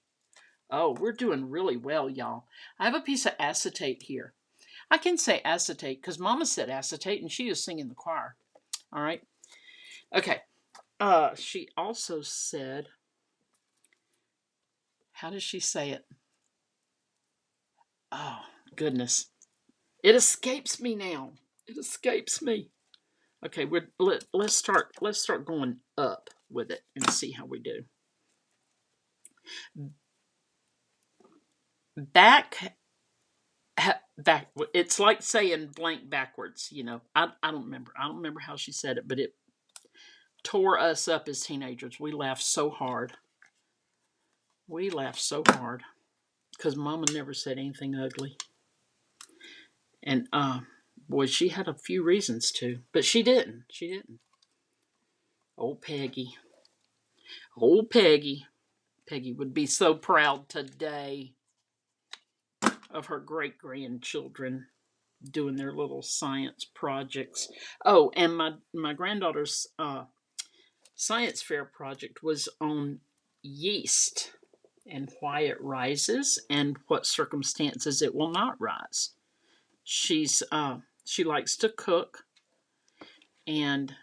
Oh, we're doing really well, y'all. I have a piece of acetate here. I can say acetate because Mama said acetate and she is singing the choir. All right. Okay. She also said, how does she say it? Oh, goodness. It escapes me now. It escapes me. Okay, let's start going up with it and see how we do. Back. It's like saying blank backwards. I don't remember how she said it, but it tore us up as teenagers. We laughed so hard. Because Mama never said anything ugly. And boy, she had a few reasons to, but she didn't. She didn't. Old Peggy. Old Peggy. Peggy would be so proud today of her great grandchildren doing their little science projects. Oh, and my granddaughter's science fair project was on yeast and why it rises and what circumstances it will not rise. She likes to cook, and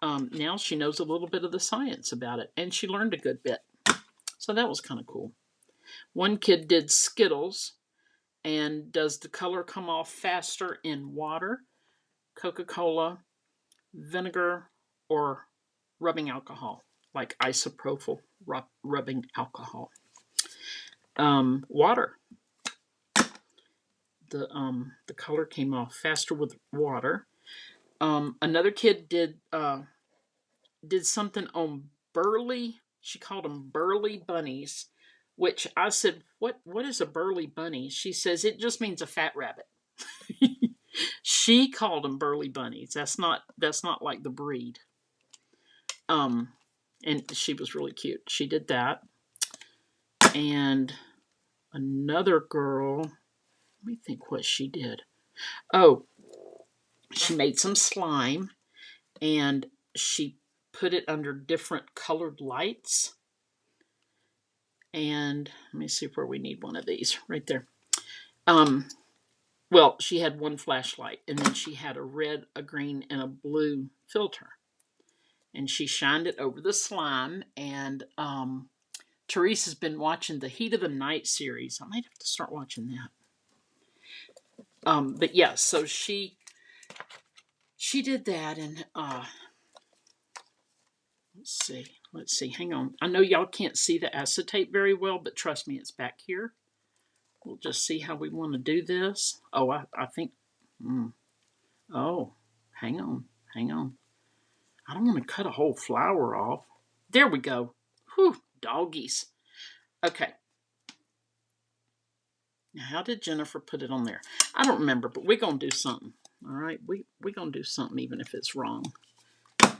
now she knows a little bit of the science about it, and she learned a good bit. So that was kind of cool. One kid did Skittles, and does the color come off faster in water, Coca-Cola, vinegar, or rubbing alcohol, like isopropyl rubbing alcohol? Water. The color came off faster with water. Another kid did something on burley. She called them burley bunnies, which I said, "What is a burley bunny?" She says it just means a fat rabbit. She called them burley bunnies. That's not like the breed. Um, and she was really cute. She did that, and another girl. Let me think what she did. Oh, she made some slime, and she put it under different colored lights. And let me see where we need one of these right there. Well, she had one flashlight, and then she had a red, a green, and a blue filter. And she shined it over the slime. And Therese has been watching the Heat of the Night series. I might have to start watching that. But yeah, so she did that, and let's see. Hang on. I know y'all can't see the acetate very well, but trust me, it's back here. We'll just see how we want to do this. Oh, I think. Oh, hang on. I don't want to cut a whole flower off. There we go. Whew, doggies. Okay. Now, how did Jennifer put it on there? I don't remember, but we're going to do something. All right? We're going to do something even if it's wrong. I'm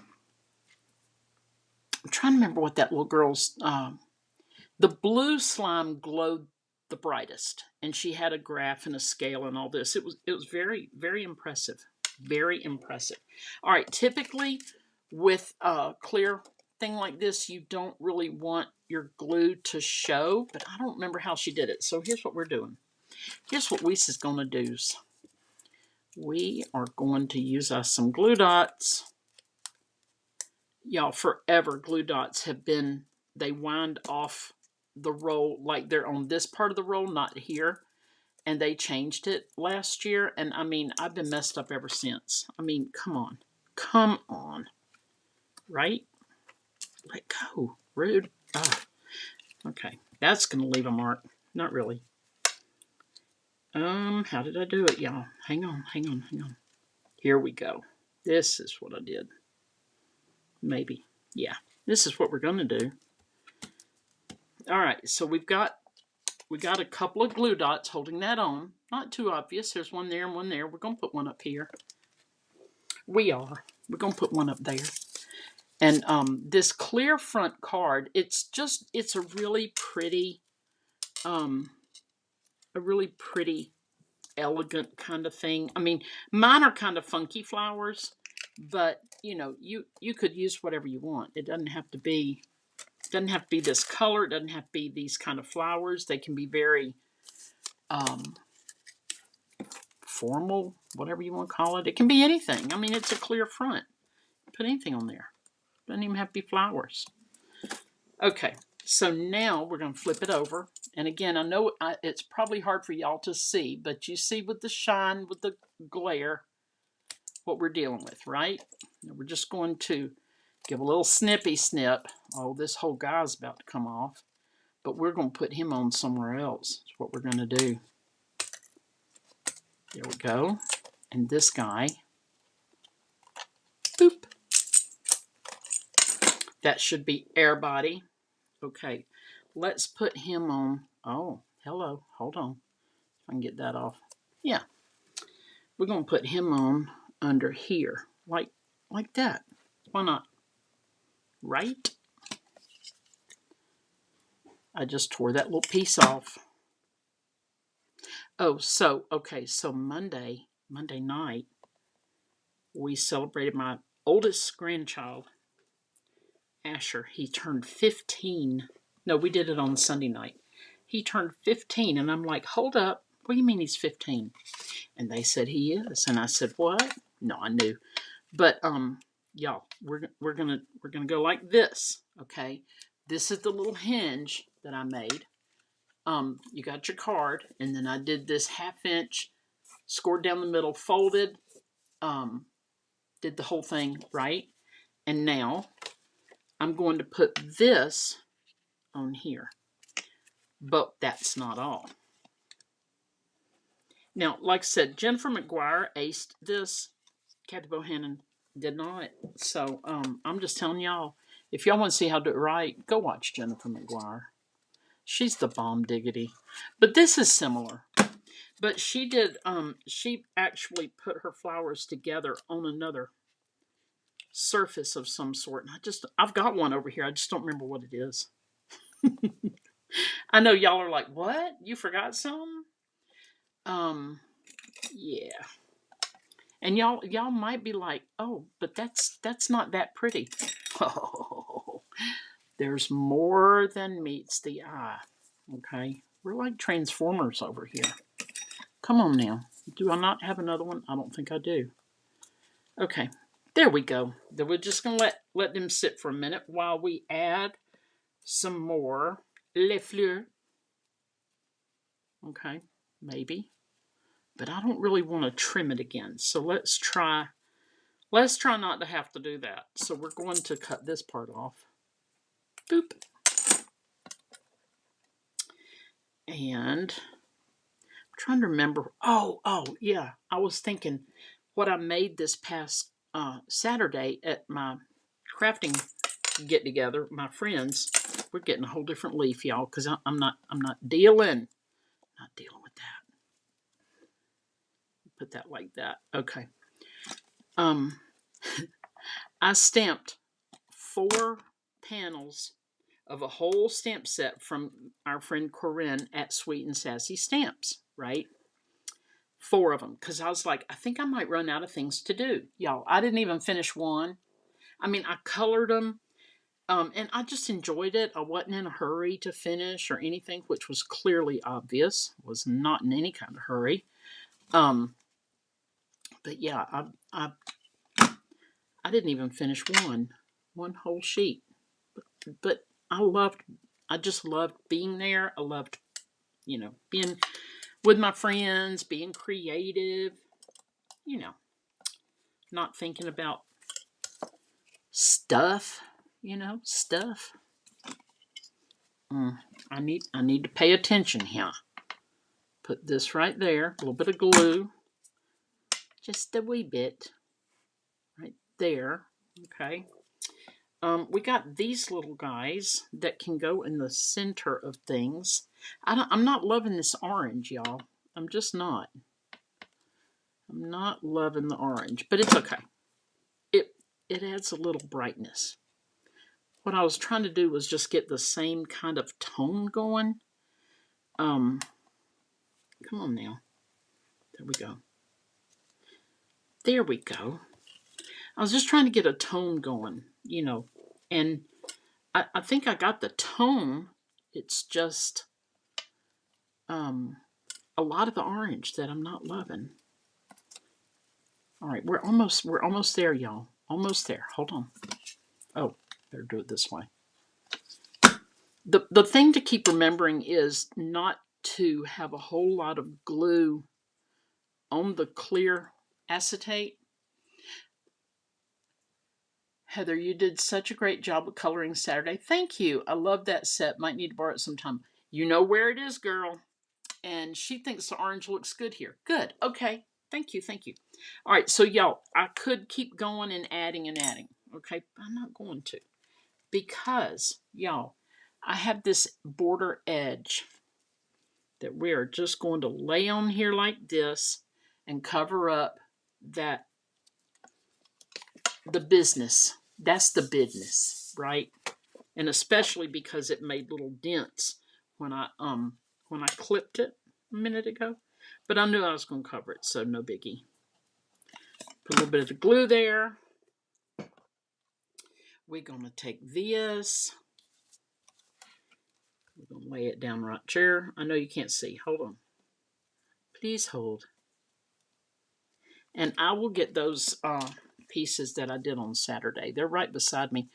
trying to remember what that little girl's... the blue slime glowed the brightest, and she had a graph and a scale and all this. It was very, very impressive. Very impressive. All right, typically with a clear thing like this, you don't really want your glue to show, but I don't remember how she did it. So here's what we're doing. Here's what Lisa's going to do. We are going to use us some glue dots. Y'all, forever glue dots have been, they wind off the roll, like they're on this part of the roll, not here. And they changed it last year. And I mean, I've been messed up ever since. I mean, come on. Come on. Right? Let go. Rude. Ah. Okay. That's going to leave a mark. Not really. How did I do it, y'all? Hang on. Here we go. This is what I did. Maybe. Yeah. This is what we're going to do. All right. So we got a couple of glue dots holding that on. Not too obvious. There's one there and one there. We're going to put one up here. We're going to put one up there. And this clear front card, it's a really pretty, elegant kind of thing. I mean, mine are kind of funky flowers, but you know, you could use whatever you want. It doesn't have to be this color. It doesn't have to be these kind of flowers. They can be very formal, whatever you want to call it. It can be anything. I mean, it's a clear front. Put anything on there. Doesn't even have to be flowers. Okay, so now we're going to flip it over. And again, I know it's probably hard for y'all to see, but you see with the shine, with the glare, what we're dealing with, right? Now we're just going to give a little snippy snip. Oh, this whole guy's about to come off. But we're going to put him on somewhere else. That's what we're going to do. There we go. And this guy, boop. That should be air body. Okay, let's put him on. Oh, hello. Hold on. I can get that off. Yeah. we're going to put him on under here, like that. Why not? Right? I just tore that little piece off. Oh, so, okay, so Monday night, we celebrated my oldest grandchild, Asher. He turned 15. No, we did it on Sunday night. He turned 15, and I'm like, hold up. What do you mean he's 15? And they said he is. And I said, what? No, I knew. But y'all, we're gonna go like this, okay? This is the little hinge that I made. You got your card, and then I did this 1/2 inch, scored down the middle, folded, did the whole thing right. And now I'm going to put this on here. But that's not all. Now, like I said, Jennifer McGuire aced this. Kathy Bohannon did not. So I'm just telling y'all, if y'all want to see how to do it right, go watch Jennifer McGuire. She's the bomb diggity. But this is similar. But she did, she actually put her flowers together on another surface of some sort. And I've got one over here. I just don't remember what it is. I know y'all are like, what? You forgot something? Yeah. And y'all might be like, oh, but that's not that pretty. Oh, there's more than meets the eye. Okay? We're like Transformers over here. Come on now. Do I not have another one? I don't think I do. Okay. There we go. Then we're just going to let them sit for a minute while we add some more Les Fleurs. Okay. Maybe. But I don't really want to trim it again. So let's try not to have to do that. So we're going to cut this part off. Boop. And I'm trying to remember. Oh, yeah. I was thinking what I made this past Saturday at my crafting get together. My friends, we're getting a whole different leaf, y'all, because I'm not dealing with that. Put that like that. Okay. I stamped 4 panels of a whole stamp set from our friend Corinne at Sweet and Sassy Stamps, right? 4 of them, because I was like, I think I might run out of things to do. Y'all, I didn't even finish one. I mean, I colored them, and I just enjoyed it. I wasn't in a hurry to finish or anything, which was clearly obvious. I was not in any kind of hurry. But yeah, I didn't even finish one whole sheet. But I just loved being there. I loved, being with my friends, being creative, not thinking about stuff, stuff. I need to pay attention here. Put this right there, a little bit of glue, just a wee bit, right there. Okay. We got these little guys that can go in the center of things. I'm not loving this orange, y'all. I'm just not. I'm not loving the orange, but it's okay. It adds a little brightness. What I was trying to do was just get the same kind of tone going. Come on now. There we go. There we go. I was just trying to get a tone going, and I think I got the tone. It's just a lot of the orange that I'm not loving. All right, we're almost there, y'all. Almost there. Hold on. Oh, better do it this way. The thing to keep remembering is not to have a whole lot of glue on the clear acetate. Heather, you did such a great job of coloring Saturday. Thank you. I love that set. Might need to borrow it sometime. You know where it is, girl. And she thinks the orange looks good here. Good. Okay. Thank you. All right. So, y'all, I could keep going and adding. Okay. But I'm not going to. Because, y'all, I have this border edge that we are just going to lay on here like this. and cover up that the business. That's the business, right? And especially because it made little dents when I clipped it a minute ago. But I knew I was going to cover it, so no biggie. Put a little bit of the glue there. We're going to take this. We're going to lay it down right here. I know you can't see. Hold on. Please hold. And I will get those pieces that I did on Saturday. They're right beside me.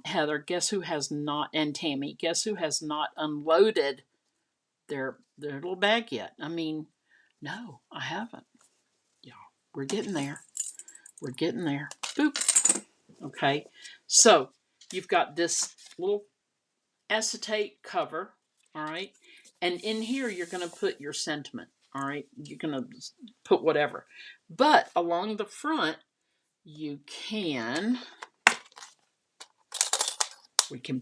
Heather, guess who has not, and Tammy, guess who has not unloaded their little bag yet? I mean, no, I haven't. Y'all, we're getting there. We're getting there. Boop. Okay, so you've got this little acetate cover, all right? And in here, you're going to put your sentiment, all right? You're going to put whatever. But along the front, we can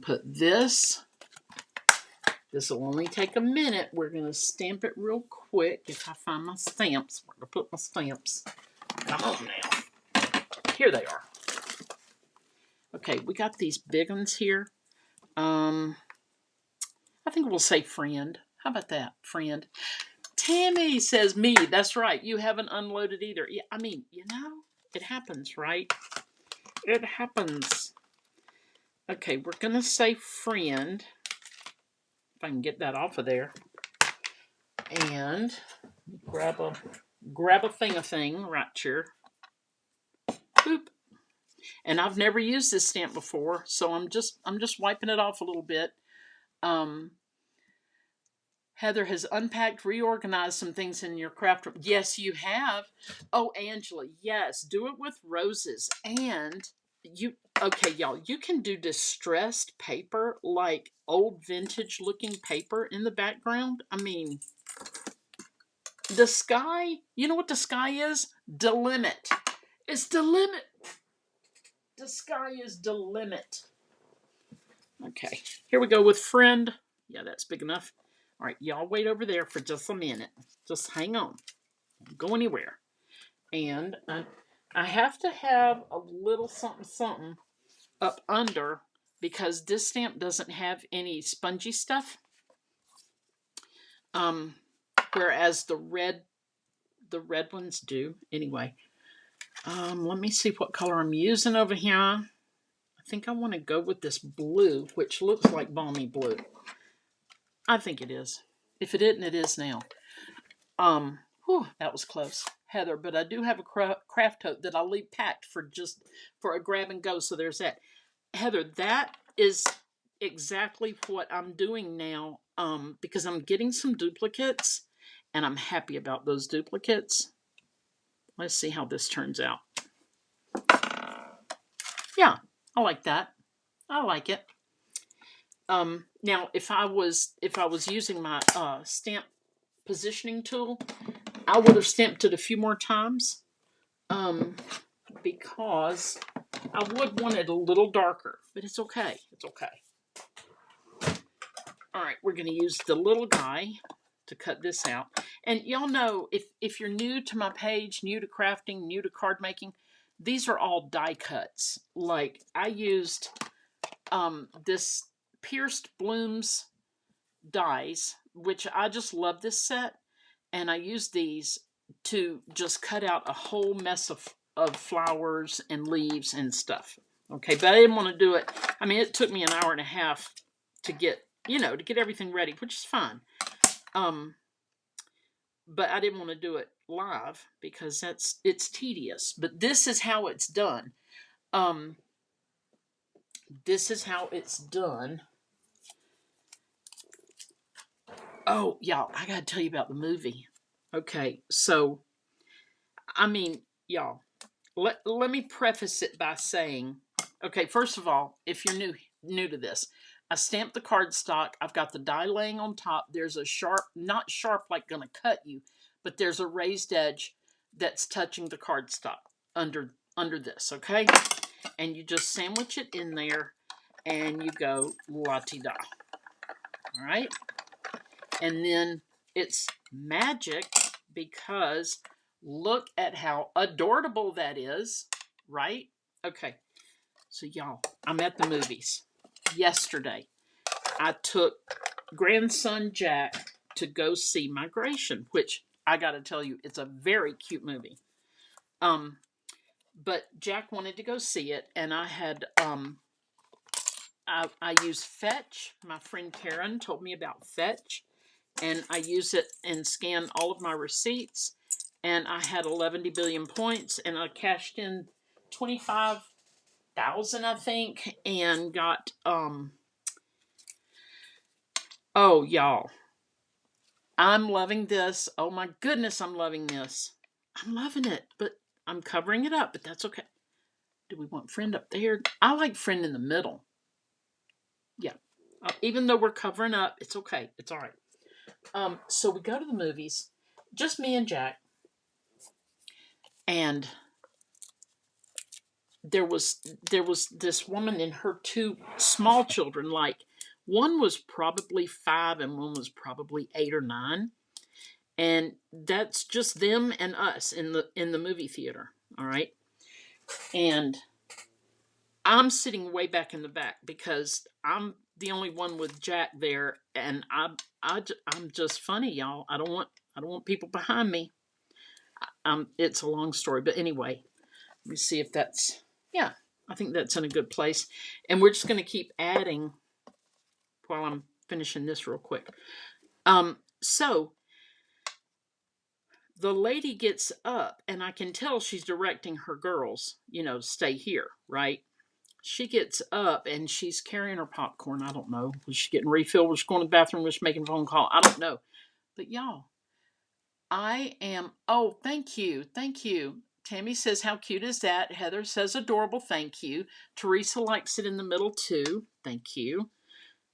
put this. This will only take a minute. We're going to stamp it real quick. If I find my stamps, we're going to put my stamps. Come on now. Here they are. Okay, we got these big ones here. I think we'll say friend. How about that? Friend. Tammy says me. That's right. You haven't unloaded either. Yeah, I mean, it happens, right? It happens. Okay, we're going to say friend. If I can get that off of there. And grab a thing right here. Boop. And I've never used this stamp before, so I'm just wiping it off a little bit. Heather has unpacked, reorganized some things in your craft room. Yes, you have. Oh, Angela, yes. Do it with roses. And okay, y'all, you can do distressed paper, like old vintage looking paper in the background. I mean, the sky, you know what the sky is? The limit. It's the limit. The sky is the limit. Okay, here we go with friend. Yeah, that's big enough. All right, y'all wait over there for just a minute. Just hang on. Don't go anywhere. And I have to have a little something up under because this stamp doesn't have any spongy stuff. Whereas the red ones do. Anyway, let me see what color I'm using over here. I think I want to go with this blue, which looks like balmy blue. I think it is. If it isn't, it is now. That was close, Heather. But I do have a craft tote that I'll leave packed for a grab and go. So there's that. Heather, that is exactly what I'm doing now. Because I'm getting some duplicates, and I'm happy about those duplicates. Let's see how this turns out. Yeah, I like that. I like it. Now, if I was using my stamp positioning tool, I would have stamped it a few more times, because I would want it a little darker, but it's okay. It's okay. All right, we're going to use the little guy to cut this out. And y'all know, if you're new to my page, new to crafting, new to card making, these are all die cuts. Like, I used this Pierced Blooms dies, which I just love this set, and I used these to just cut out a whole mess of flowers and leaves and stuff. Okay, but I didn't want to do it. I mean, it took me an hour and a half to get everything ready, which is fine. But I didn't want to do it live because it's tedious. But this is how it's done. This is how it's done. Oh, y'all, I gotta tell you about the movie. Okay, so, I mean, y'all, let me preface it by saying, okay, first of all, if you're new to this, I stamped the cardstock. I've got the die laying on top. There's a sharp, not sharp like gonna cut you, but there's a raised edge that's touching the cardstock under this, okay? And you just sandwich it in there, and you go la-ti-da. All right? And then it's magic because Look at how adorable that is, right? Okay, so y'all, I'm at the movies. Yesterday, I took grandson Jack to go see Migration, which I got to tell you, it's a very cute movie. Um, but Jack wanted to go see it, and I use Fetch. My friend Karen told me about Fetch, and I use it and scan all of my receipts. And I had 11 billion points, and I cashed in 25,000, I think, and got oh y'all, I'm loving this. Oh my goodness, I'm loving this. I'm loving it, but I'm covering it up, but that's okay. Do we want friend up there? I like friend in the middle. Yeah. Even though we're covering up, it's okay. It's all right. So we go to the movies, just me and Jack, and there was this woman and her two small children. Like one was probably 5 and one was probably 8 or 9, and that's just them and us in the movie theater. All right, and I'm sitting way back in the back because I'm the only one with Jack there, and I'm just funny, y'all. I don't want people behind me. It's a long story, but anyway, let me see if that's yeah. I think that's in a good place, and we're just going to keep adding while I'm finishing this real quick. So the lady gets up, and I can tell she's directing her girls, stay here, right? She gets up and she's carrying her popcorn. I don't know. Was she getting refilled? Was she going to the bathroom? Was she making a phone call? I don't know. But y'all, I am. Oh, thank you. Thank you. Tammy says, how cute is that? Heather says, adorable. Thank you. Teresa likes it in the middle too. Thank you.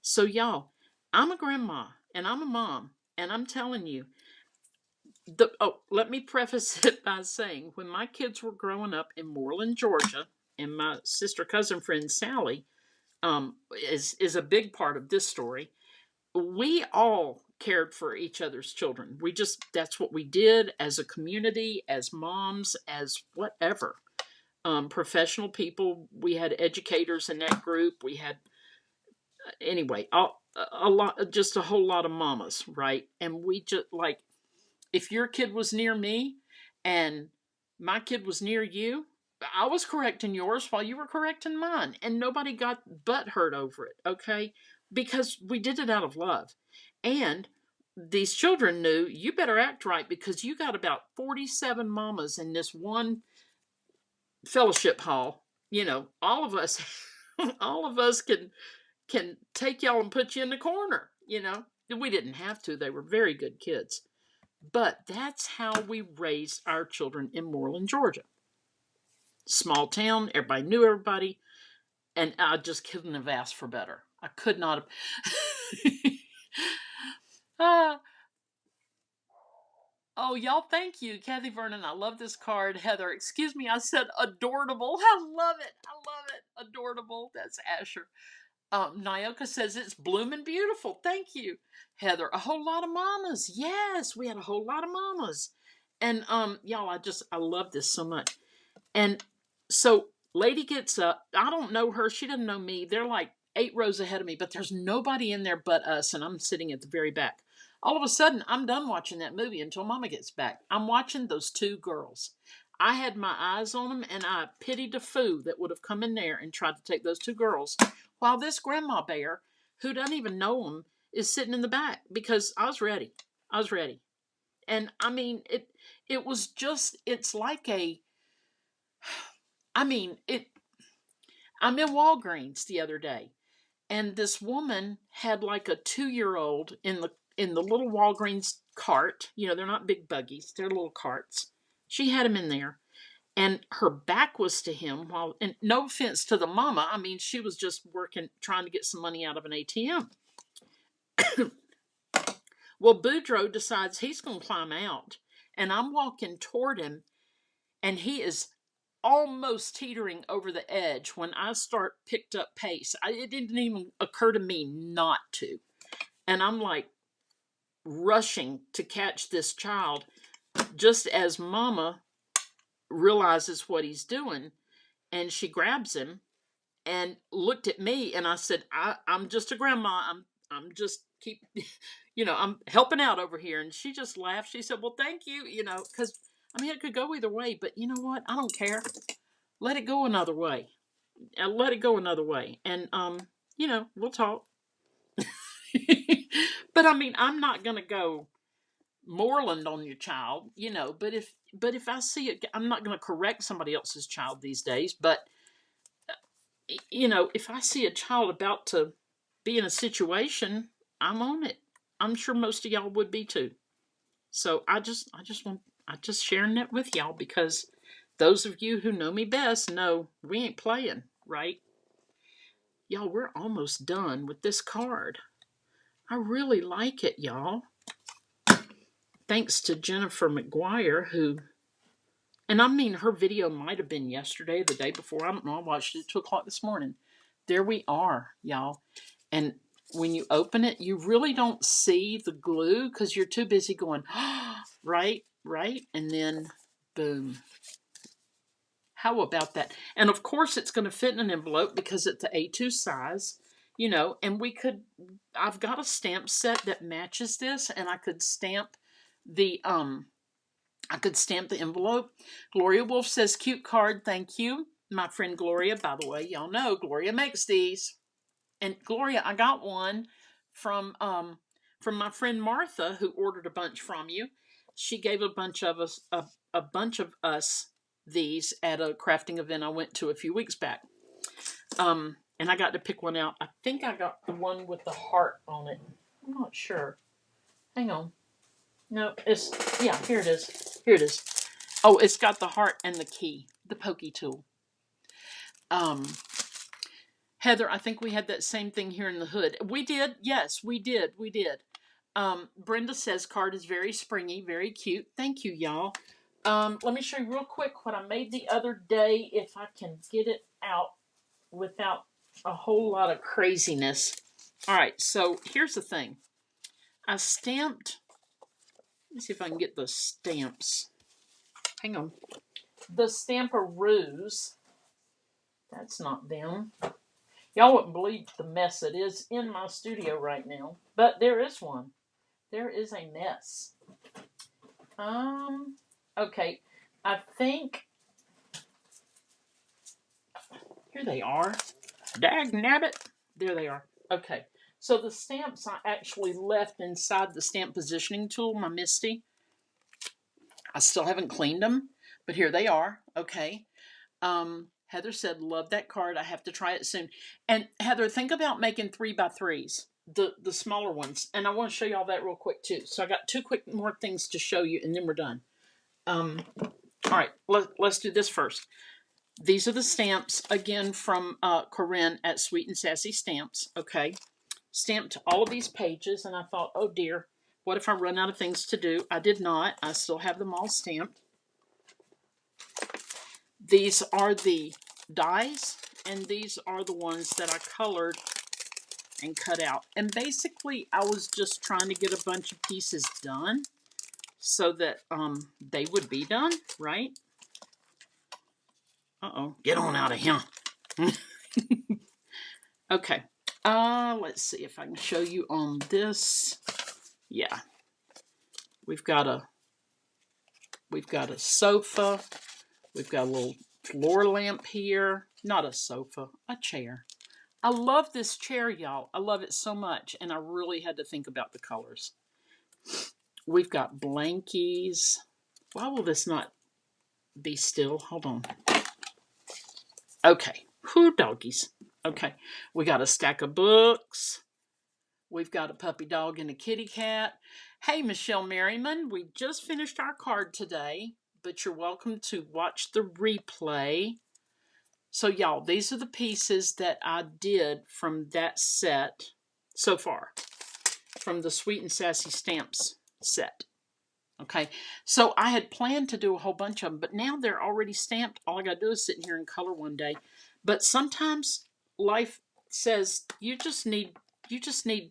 So, y'all, I'm a grandma and I'm a mom. And I'm telling you, let me preface it by saying when my kids were growing up in Moreland, Georgia, and my sister cousin friend Sally is a big part of this story. We all cared for each other's children. That's what we did as a community, as moms, as whatever. Professional people. We had educators in that group. We had anyway a lot, just a whole lot of mamas, right? And we just like if your kid was near me and my kid was near you, I was correcting yours while you were correcting mine, and nobody got butt hurt over it, okay? Because we did it out of love. And these children knew you better act right because you got about 47 mamas in this one fellowship hall. All of us all of us can take y'all and put you in the corner. We didn't have to. They were very good kids. But that's how we raised our children in Moreland, Georgia. Small town, everybody knew everybody, and I just couldn't have asked for better. I could not have. Ah, oh, y'all, thank you. Kathy Vernon, I love this card. Heather, excuse me, I said adorable. I love it. I love it. Adorable. That's Asher. Nyoka says it's blooming beautiful. Thank you. Heather, a whole lot of mamas. Yes, we had a whole lot of mamas. And y'all, I love this so much. And so lady gets up. I don't know her. She doesn't know me. They're like 8 rows ahead of me, but there's nobody in there but us, and I'm sitting at the very back. All of a sudden, I'm done watching that movie until Mama gets back. I'm watching those 2 girls. I had my eyes on them, and I pitied a fool that would have come in there and tried to take those 2 girls, while this grandma bear, who doesn't even know them, is sitting in the back because I was ready. I was ready, and I mean it. It was just. It's like a. I mean it. I'm in Walgreens the other day, and this woman had like a 2-year-old in the little Walgreens cart. They're not big buggies; they're little carts. She had him in there, and her back was to him. While, and no offense to the mama, I mean she was just working, trying to get some money out of an ATM. Well, Boudreaux decides he's going to climb out, and I'm walking toward him, and he is almost teetering over the edge when I start picked up pace. It didn't even occur to me not to. And I'm like rushing to catch this child. just as Mama realizes what he's doing, and she grabs him and looked at me, and I said, I'm just a grandma. I'm just keep, I'm helping out over here. And she just laughed. She said, well, thank you, because I mean, it could go either way, but you know what? I don't care. Let it go another way. Let it go another way. And, we'll talk. But I mean, I'm not going to go Moreland on your child, but if I see it, I'm not going to correct somebody else's child these days, but if I see a child about to be in a situation, I'm on it. I'm sure most of y'all would be too. So I just sharing that with y'all because those of you who know me best know we ain't playing, right? Y'all, we're almost done with this card. I really like it, y'all. Thanks to Jennifer McGuire, and I mean, her video might have been yesterday, the day before. I don't know. I watched it at 2 o'clock this morning. There we are, y'all. And when you open it, you really don't see the glue because you're too busy going, right, right. And then, boom. How about that? And of course, it's going to fit in an envelope because it's the A2 size, and I've got a stamp set that matches this, and I could stamp the, envelope. Gloria Wolf says, cute card, thank you. My friend Gloria, by the way, y'all know Gloria makes these. And Gloria, I got one from my friend Martha, who ordered a bunch from you. She gave a bunch of us these at a crafting event I went to a few weeks back. And I got to pick one out. I think I got the one with the heart on it. I'm not sure. Hang on. No, here it is. Here it is. Oh, it's got the heart and the key, the pokey tool. Heather, I think we had that same thing here in the hood. We did. Yes, we did. We did. Brenda says card is very springy, very cute. Thank you, y'all. Let me show you real quick what I made the other day, if I can get it out without a whole lot of craziness. All right, so here's the thing. I stamped. Let me see if I can get the stamps. Hang on. The Stamperoos. That's not them. Y'all wouldn't believe the mess it is in my studio right now. But there is one. There is a mess. Okay. I think... Here they are. Dag nabbit. There they are. Okay. So the stamps I actually left inside the stamp positioning tool, my Misty. I still haven't cleaned them, but here they are. Okay. Heather said, love that card. I have to try it soon. And Heather, think about making 3x3s, the smaller ones. And I want to show you all that real quick too. So I got two quick more things to show you and then we're done. All right, let's do this first. These are the stamps, again, from Corinne at Sweet and Sassy Stamps, okay? Stamped all of these pages, and I thought, oh dear, what if I run out of things to do? I did not. I still have them all stamped. These are the dies, and these are the ones that I colored and cut out. And basically, I was just trying to get a bunch of pieces done so that they would be done, right? Uh-oh, get on out of here. Okay. Let's see if I can show you on this. Yeah. We've got a sofa. We've got a little floor lamp here. Not a sofa, a chair. I love this chair, y'all. I love it so much, and I really had to think about the colors. We've got blankies. Why will this not be still? Hold on. Okay. Whoo, doggies. Okay. We got a stack of books. We've got a puppy dog and a kitty cat. Hey, Michelle Merriman, we just finished our card today, but you're welcome to watch the replay. So, y'all, these are the pieces that I did from that set so far, from the Sweet and Sassy Stamps set. Okay, so I had planned to do a whole bunch of them, but now they're already stamped. All I got to do is sit here and color one day. But sometimes life says you just need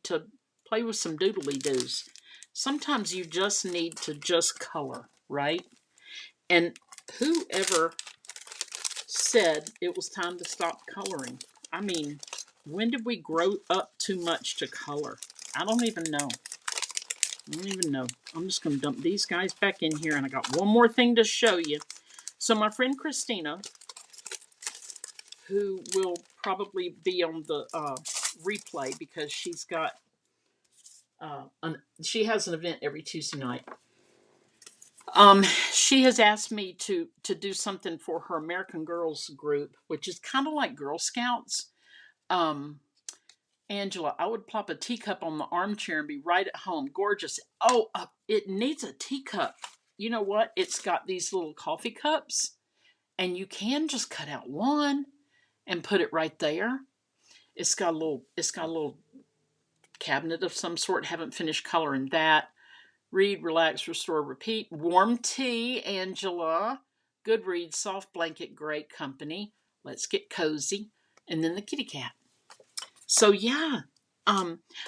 to play with some doodly doos. Sometimes you just need to just color. right? And whoever said it was time to stop coloring? I mean, when did we grow up too much to color? I don't even know. I don't even know. I'm just going to dump these guys back in here, and I got one more thing to show you. So my friend Christina, who will probably be on the replay because she's got she has an event every Tuesday night. She has asked me to do something for her American Girls group, which is kind of like Girl Scouts. Angela, I would plop a teacup on the armchair and be right at home. Gorgeous. Oh, it needs a teacup. You know what? It's got these little coffee cups, and you can just cut out one and put it right there. It's got a little cabinet of some sort. Haven't finished coloring that. Read, relax, restore, repeat. Warm tea, Angela. Good read, soft blanket, great company. Let's get cozy. And then the kitty cat. So yeah.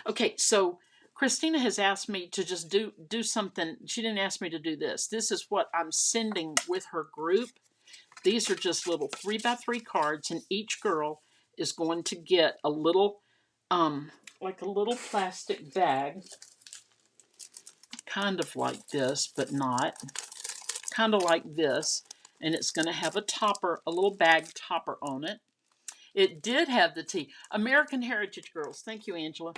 Okay, so Christina has asked me to just do something. She didn't ask me to do this. This is what I'm sending with her group. These are just little 3x3 cards, and each girl is going to get a little like a little plastic bag, kind of like this, but not. Kind of like this, and it's going to have a topper, a little bag topper on it. It did have the T. American Heritage Girls. Thank you, Angela.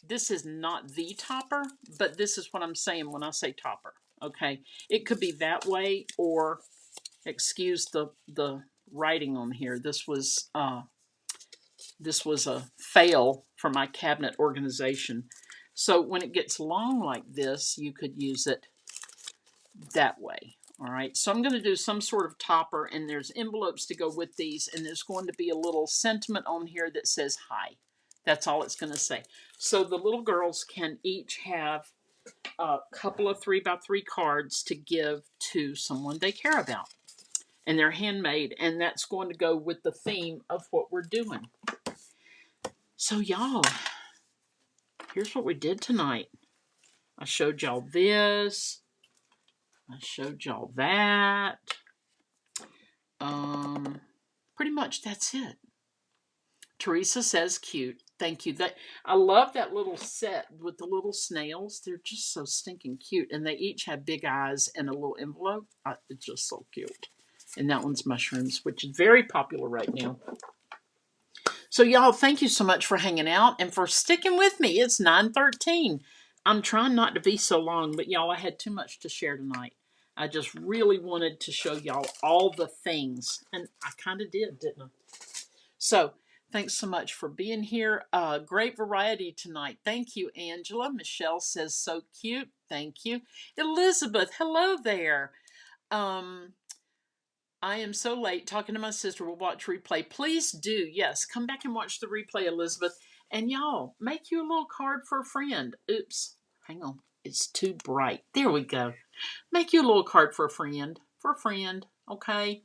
This is not the topper, but this is what I'm saying when I say topper. Okay, it could be that way, or excuse the writing on here. This was a fail for my cabinet organization. So when it gets long like this, you could use it that way. All right, so I'm going to do some sort of topper, and there's envelopes to go with these, and there's going to be a little sentiment on here that says hi. That's all it's going to say. So the little girls can each have a couple of 3x3 cards to give to someone they care about. And they're handmade, and that's going to go with the theme of what we're doing. So y'all, here's what we did tonight. I showed y'all this. I showed y'all that. Pretty much that's it. Teresa says cute. Thank you. That I love that little set with the little snails. They're just so stinking cute, and they each have big eyes and a little envelope. It's just so cute. And that one's mushrooms, which is very popular right now. So y'all, thank you so much for hanging out and for sticking with me. It's 9:13. I'm trying not to be so long, but y'all, I had too much to share tonight. I just really wanted to show y'all all the things, and I kind of did, didn't I? So thanks so much for being here. Great variety tonight. Thank you, Angela. Michelle says so cute. Thank you. Elizabeth, hello there. I am so late talking to my sister. We'll watch replay. Please do. Yes, come back and watch the replay, Elizabeth. And y'all, make you a little card for a friend. Oops. Hang on. It's too bright. There we go. Make you a little card for a friend. For a friend. Okay.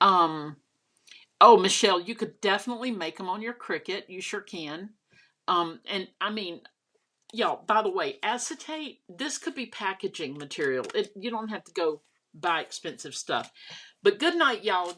Oh, Michelle, you could definitely make them on your Cricut. You sure can. And I mean, y'all, by the way, acetate, this could be packaging material. You don't have to go buy expensive stuff. But good night, y'all.